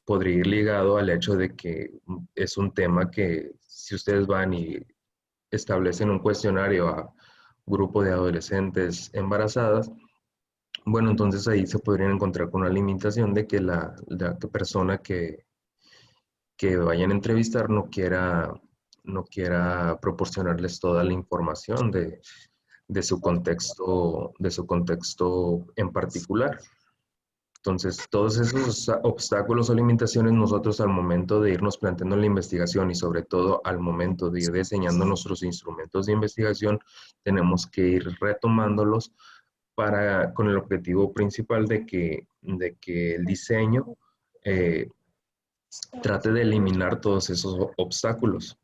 podría ir ligado al hecho de que es un tema que si ustedes van y establecen un cuestionario a grupo de adolescentes embarazadas, bueno, entonces ahí se podrían encontrar con una limitación de que la persona que vayan a entrevistar no quiera proporcionarles toda la información de su contexto en particular. Entonces, todos esos obstáculos o limitaciones nosotros al momento de irnos planteando la investigación y sobre todo al momento de ir diseñando nuestros instrumentos de investigación, tenemos que ir retomándolos con el objetivo principal de que el diseño trate de eliminar todos esos obstáculos.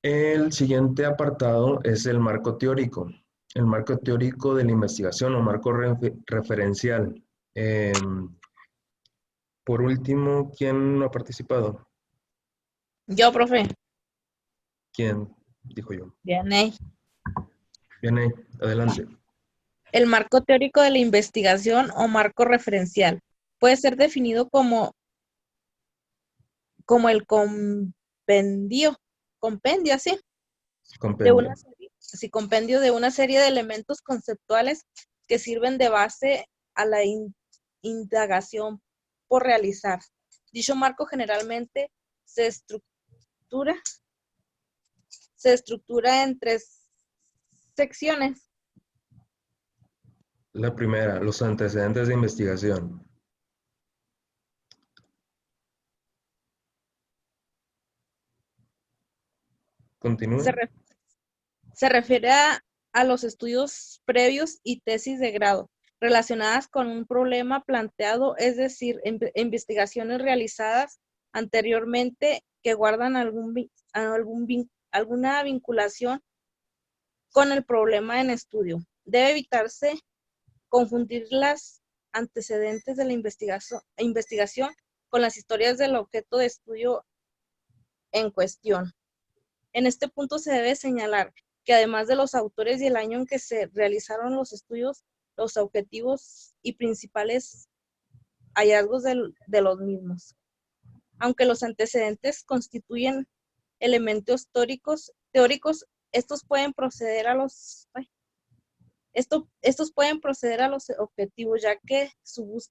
El siguiente apartado es el marco teórico. El marco teórico de la investigación o marco referencial. Por último, ¿quién no ha participado? Yo, profe. ¿Quién? Dijo yo. Vianey. Bien, adelante. El marco teórico de la investigación o marco referencial puede ser definido como el compendio, ¿sí? Compendio. Compendio de una serie de elementos conceptuales que sirven de base a la indagación por realizar. Dicho marco generalmente se estructura en 3 secciones. La primera, los antecedentes de investigación. Continúe. Se refiere a los estudios previos y tesis de grado relacionadas con un problema planteado, es decir, investigaciones realizadas anteriormente que guardan alguna vinculación con el problema en estudio. Debe evitarse confundir los antecedentes de la investigación con las historias del objeto de estudio en cuestión. En este punto se debe señalar que además de los autores y el año en que se realizaron los estudios, los objetivos y principales hallazgos de los mismos. Aunque los antecedentes constituyen elementos teóricos, estos pueden proceder a los objetivos, ya que su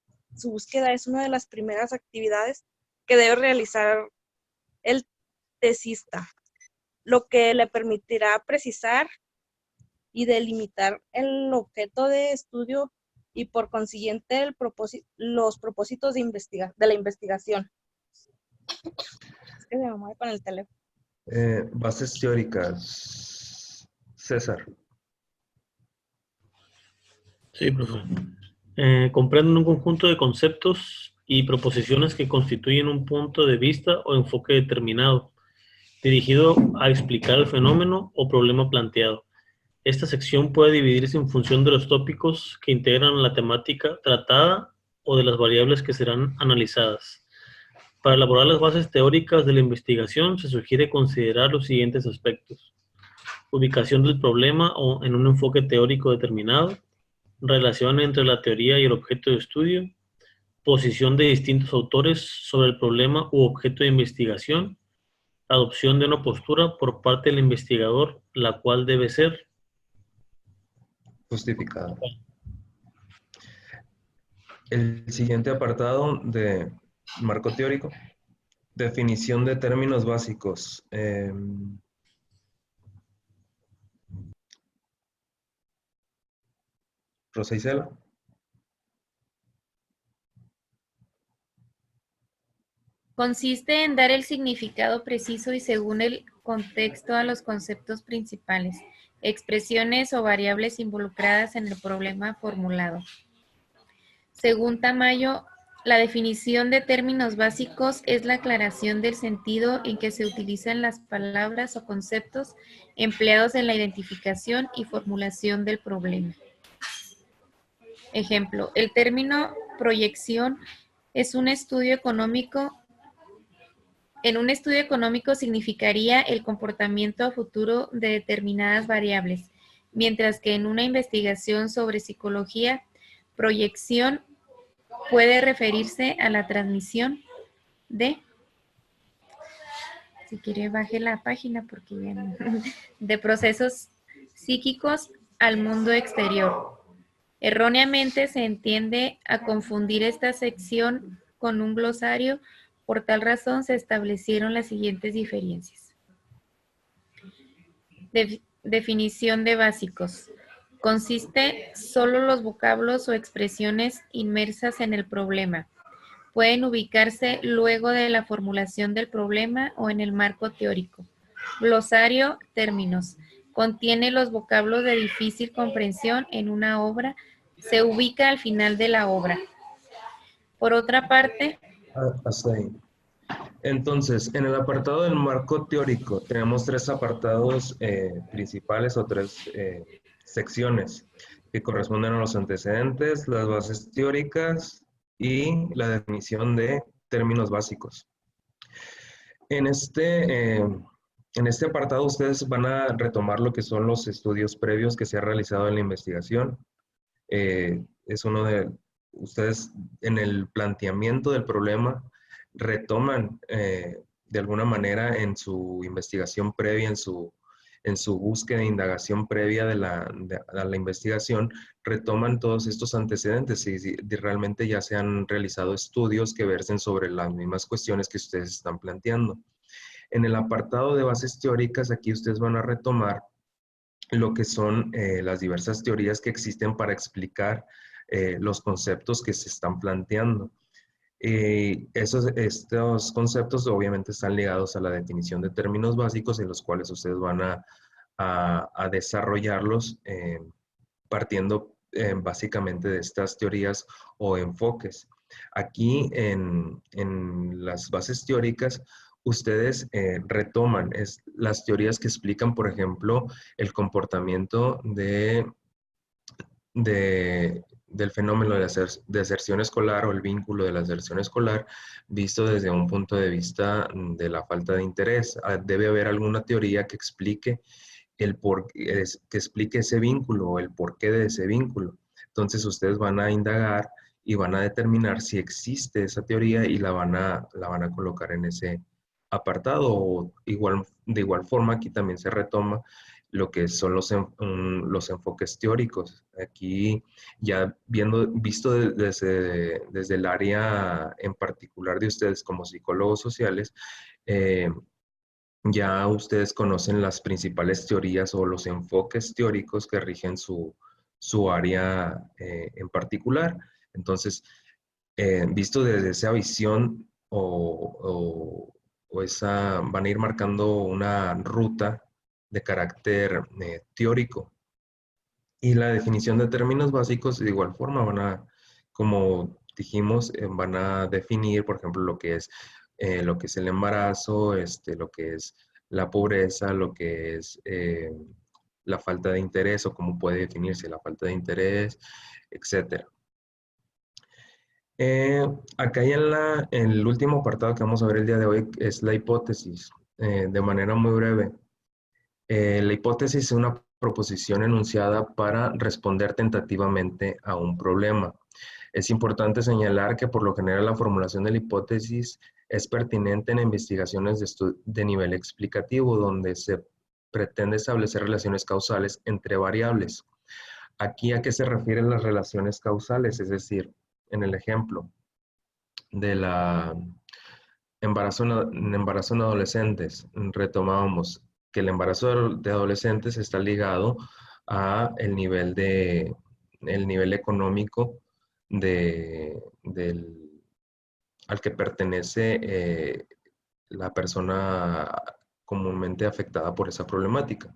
búsqueda es una de las primeras actividades que debe realizar el tesista, lo que le permitirá precisar y delimitar el objeto de estudio y por consiguiente los propósitos de la investigación. Es que se me mueve con el teléfono. Bases teóricas. César. Sí, profe. Comprenden un conjunto de conceptos y proposiciones que constituyen un punto de vista o enfoque determinado, dirigido a explicar el fenómeno o problema planteado. Esta sección puede dividirse en función de los tópicos que integran la temática tratada o de las variables que serán analizadas. Para elaborar las bases teóricas de la investigación se sugiere considerar los siguientes aspectos: ubicación del problema o en un enfoque teórico determinado, relación entre la teoría y el objeto de estudio, posición de distintos autores sobre el problema u objeto de investigación, adopción de una postura por parte del investigador, la cual debe ser justificada. El siguiente apartado de marco teórico, definición de términos básicos. Rosa Isela. Consiste en dar el significado preciso y según el contexto a los conceptos principales, expresiones o variables involucradas en el problema formulado. Según Tamayo, la definición de términos básicos es la aclaración del sentido en que se utilizan las palabras o conceptos empleados en la identificación y formulación del problema. Ejemplo, el término proyección es un estudio económico. En un estudio económico significaría el comportamiento a futuro de determinadas variables, mientras que en una investigación sobre psicología, proyección puede referirse a la transmisión si quiere baje la página porque ya no, de procesos psíquicos al mundo exterior. Erróneamente se entiende a confundir esta sección con un glosario. Por tal razón se establecieron las siguientes diferencias. Definición de básicos. Consiste solo los vocablos o expresiones inmersas en el problema. Pueden ubicarse luego de la formulación del problema o en el marco teórico. Glosario, términos. Contiene los vocablos de difícil comprensión en una obra. Se ubica al final de la obra. Por otra parte... Hasta ahí. Entonces, en el apartado del marco teórico, tenemos tres apartados principales o tres secciones que corresponden a los antecedentes, las bases teóricas y la definición de términos básicos. En este apartado ustedes van a retomar lo que son los estudios previos que se ha realizado en la investigación. Es uno de ustedes en el planteamiento del problema retoman de alguna manera en su investigación previa, en su búsqueda de indagación previa a la investigación, retoman todos estos antecedentes y realmente ya se han realizado estudios que versen sobre las mismas cuestiones que ustedes están planteando. En el apartado de bases teóricas, aquí ustedes van a retomar lo que son las diversas teorías que existen para explicar los conceptos que se están planteando. Estos conceptos obviamente están ligados a la definición de términos básicos en los cuales ustedes van a desarrollarlos partiendo básicamente de estas teorías o enfoques. Aquí en las bases teóricas, ustedes retoman las teorías que explican, por ejemplo, el comportamiento del fenómeno de deserción escolar o el vínculo de la deserción escolar visto desde un punto de vista de la falta de interés. Debe haber alguna teoría que explique que explique ese vínculo o el porqué de ese vínculo. Entonces ustedes van a indagar y van a determinar si existe esa teoría y la van a colocar en ese apartado. O de igual forma aquí también se retoma lo que son los enfoques teóricos. Aquí ya visto desde el área en particular de ustedes como psicólogos sociales, ya ustedes conocen las principales teorías o los enfoques teóricos que rigen su área en particular. Entonces, visto desde esa visión van a ir marcando una ruta de carácter teórico. Y la definición de términos básicos de igual forma como dijimos, van a definir, por ejemplo, lo que es el embarazo, lo que es la pobreza, lo que es la falta de interés o cómo puede definirse la falta de interés, etc. Acá en el último apartado que vamos a ver el día de hoy es la hipótesis, de manera muy breve. La hipótesis es una proposición enunciada para responder tentativamente a un problema. Es importante señalar que por lo general la formulación de la hipótesis es pertinente en investigaciones de nivel explicativo, donde se pretende establecer relaciones causales entre variables. Aquí, ¿a qué se refieren las relaciones causales? Es decir, en el ejemplo de embarazo en adolescentes, retomábamos que el embarazo de adolescentes está ligado a el nivel económico al que pertenece la persona comúnmente afectada por esa problemática.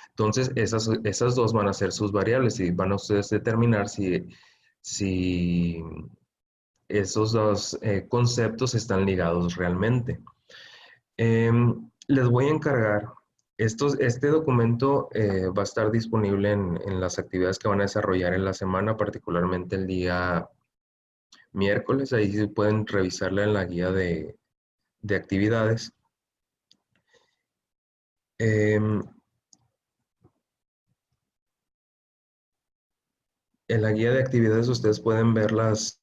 Entonces, esas dos van a ser sus variables y van a ustedes determinar si esos dos conceptos están ligados realmente. Les voy a encargar, este documento va a estar disponible en las actividades que van a desarrollar en la semana, particularmente el día miércoles. Ahí sí pueden revisarla en la guía de actividades. En la guía de actividades ustedes pueden ver las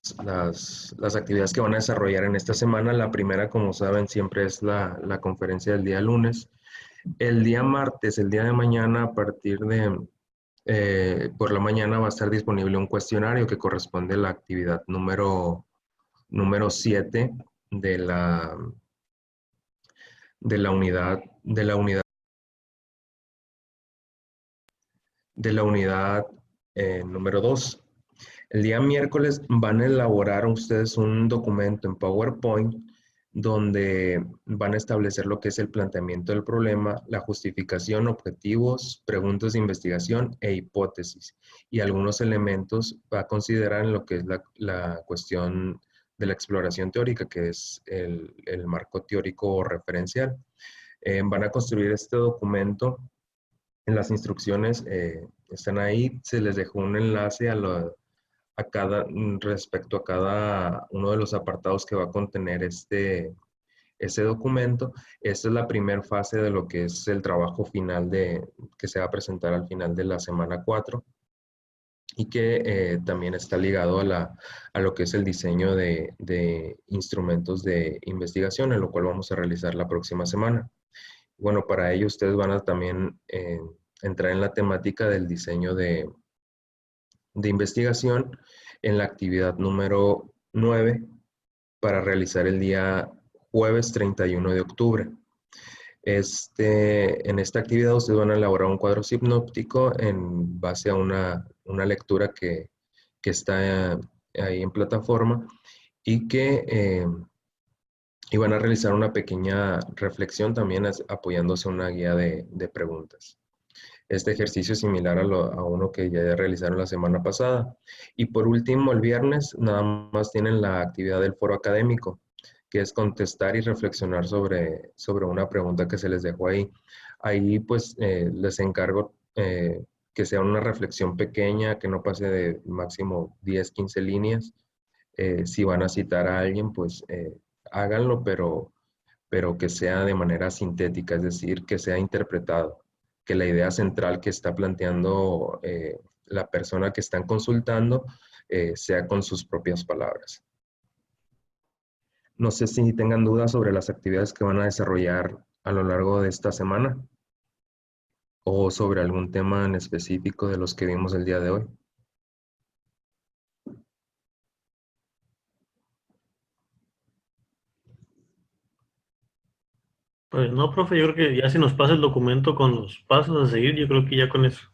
actividades que van a desarrollar en esta semana. La primera, como saben, siempre es la conferencia del día lunes. El día martes, el día de mañana, a partir de por la mañana va a estar disponible un cuestionario que corresponde a la actividad número 7 de la unidad de la unidad número 2. El día miércoles van a elaborar ustedes un documento en PowerPoint donde van a establecer lo que es el planteamiento del problema, la justificación, objetivos, preguntas de investigación e hipótesis, y algunos elementos a considerar en lo que es la cuestión de la exploración teórica, que es el marco teórico referencial. Van a construir este documento. En las instrucciones están ahí, se les dejó un enlace respecto a cada uno de los apartados que va a contener ese documento. Esta es la primera fase de lo que es el trabajo final que se va a presentar al final de la semana 4 y que también está ligado a lo que es el diseño de instrumentos de investigación, en lo cual vamos a realizar la próxima semana. Bueno, para ello ustedes van a también entrar en la temática del diseño de investigación en la actividad número 9 para realizar el día jueves 31 de octubre. En esta actividad ustedes van a elaborar un cuadro sinóptico en base a una lectura que está ahí en plataforma y y van a realizar una pequeña reflexión también apoyándose en una guía de preguntas. Este ejercicio es similar a uno que ya realizaron la semana pasada. Y por último, el viernes, nada más tienen la actividad del foro académico, que es contestar y reflexionar sobre una pregunta que se les dejó ahí. Ahí, pues, les encargo que sea una reflexión pequeña, que no pase de máximo 10, 15 líneas. Si van a citar a alguien, pues, háganlo, pero que sea de manera sintética, es decir, que sea interpretado, que la idea central que está planteando la persona que están consultando sea con sus propias palabras. No sé si tengan dudas sobre las actividades que van a desarrollar a lo largo de esta semana o sobre algún tema en específico de los que vimos el día de hoy. Pues no, profe, yo creo que ya si nos pasa el documento con los pasos a seguir, yo creo que ya con eso.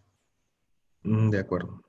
De acuerdo.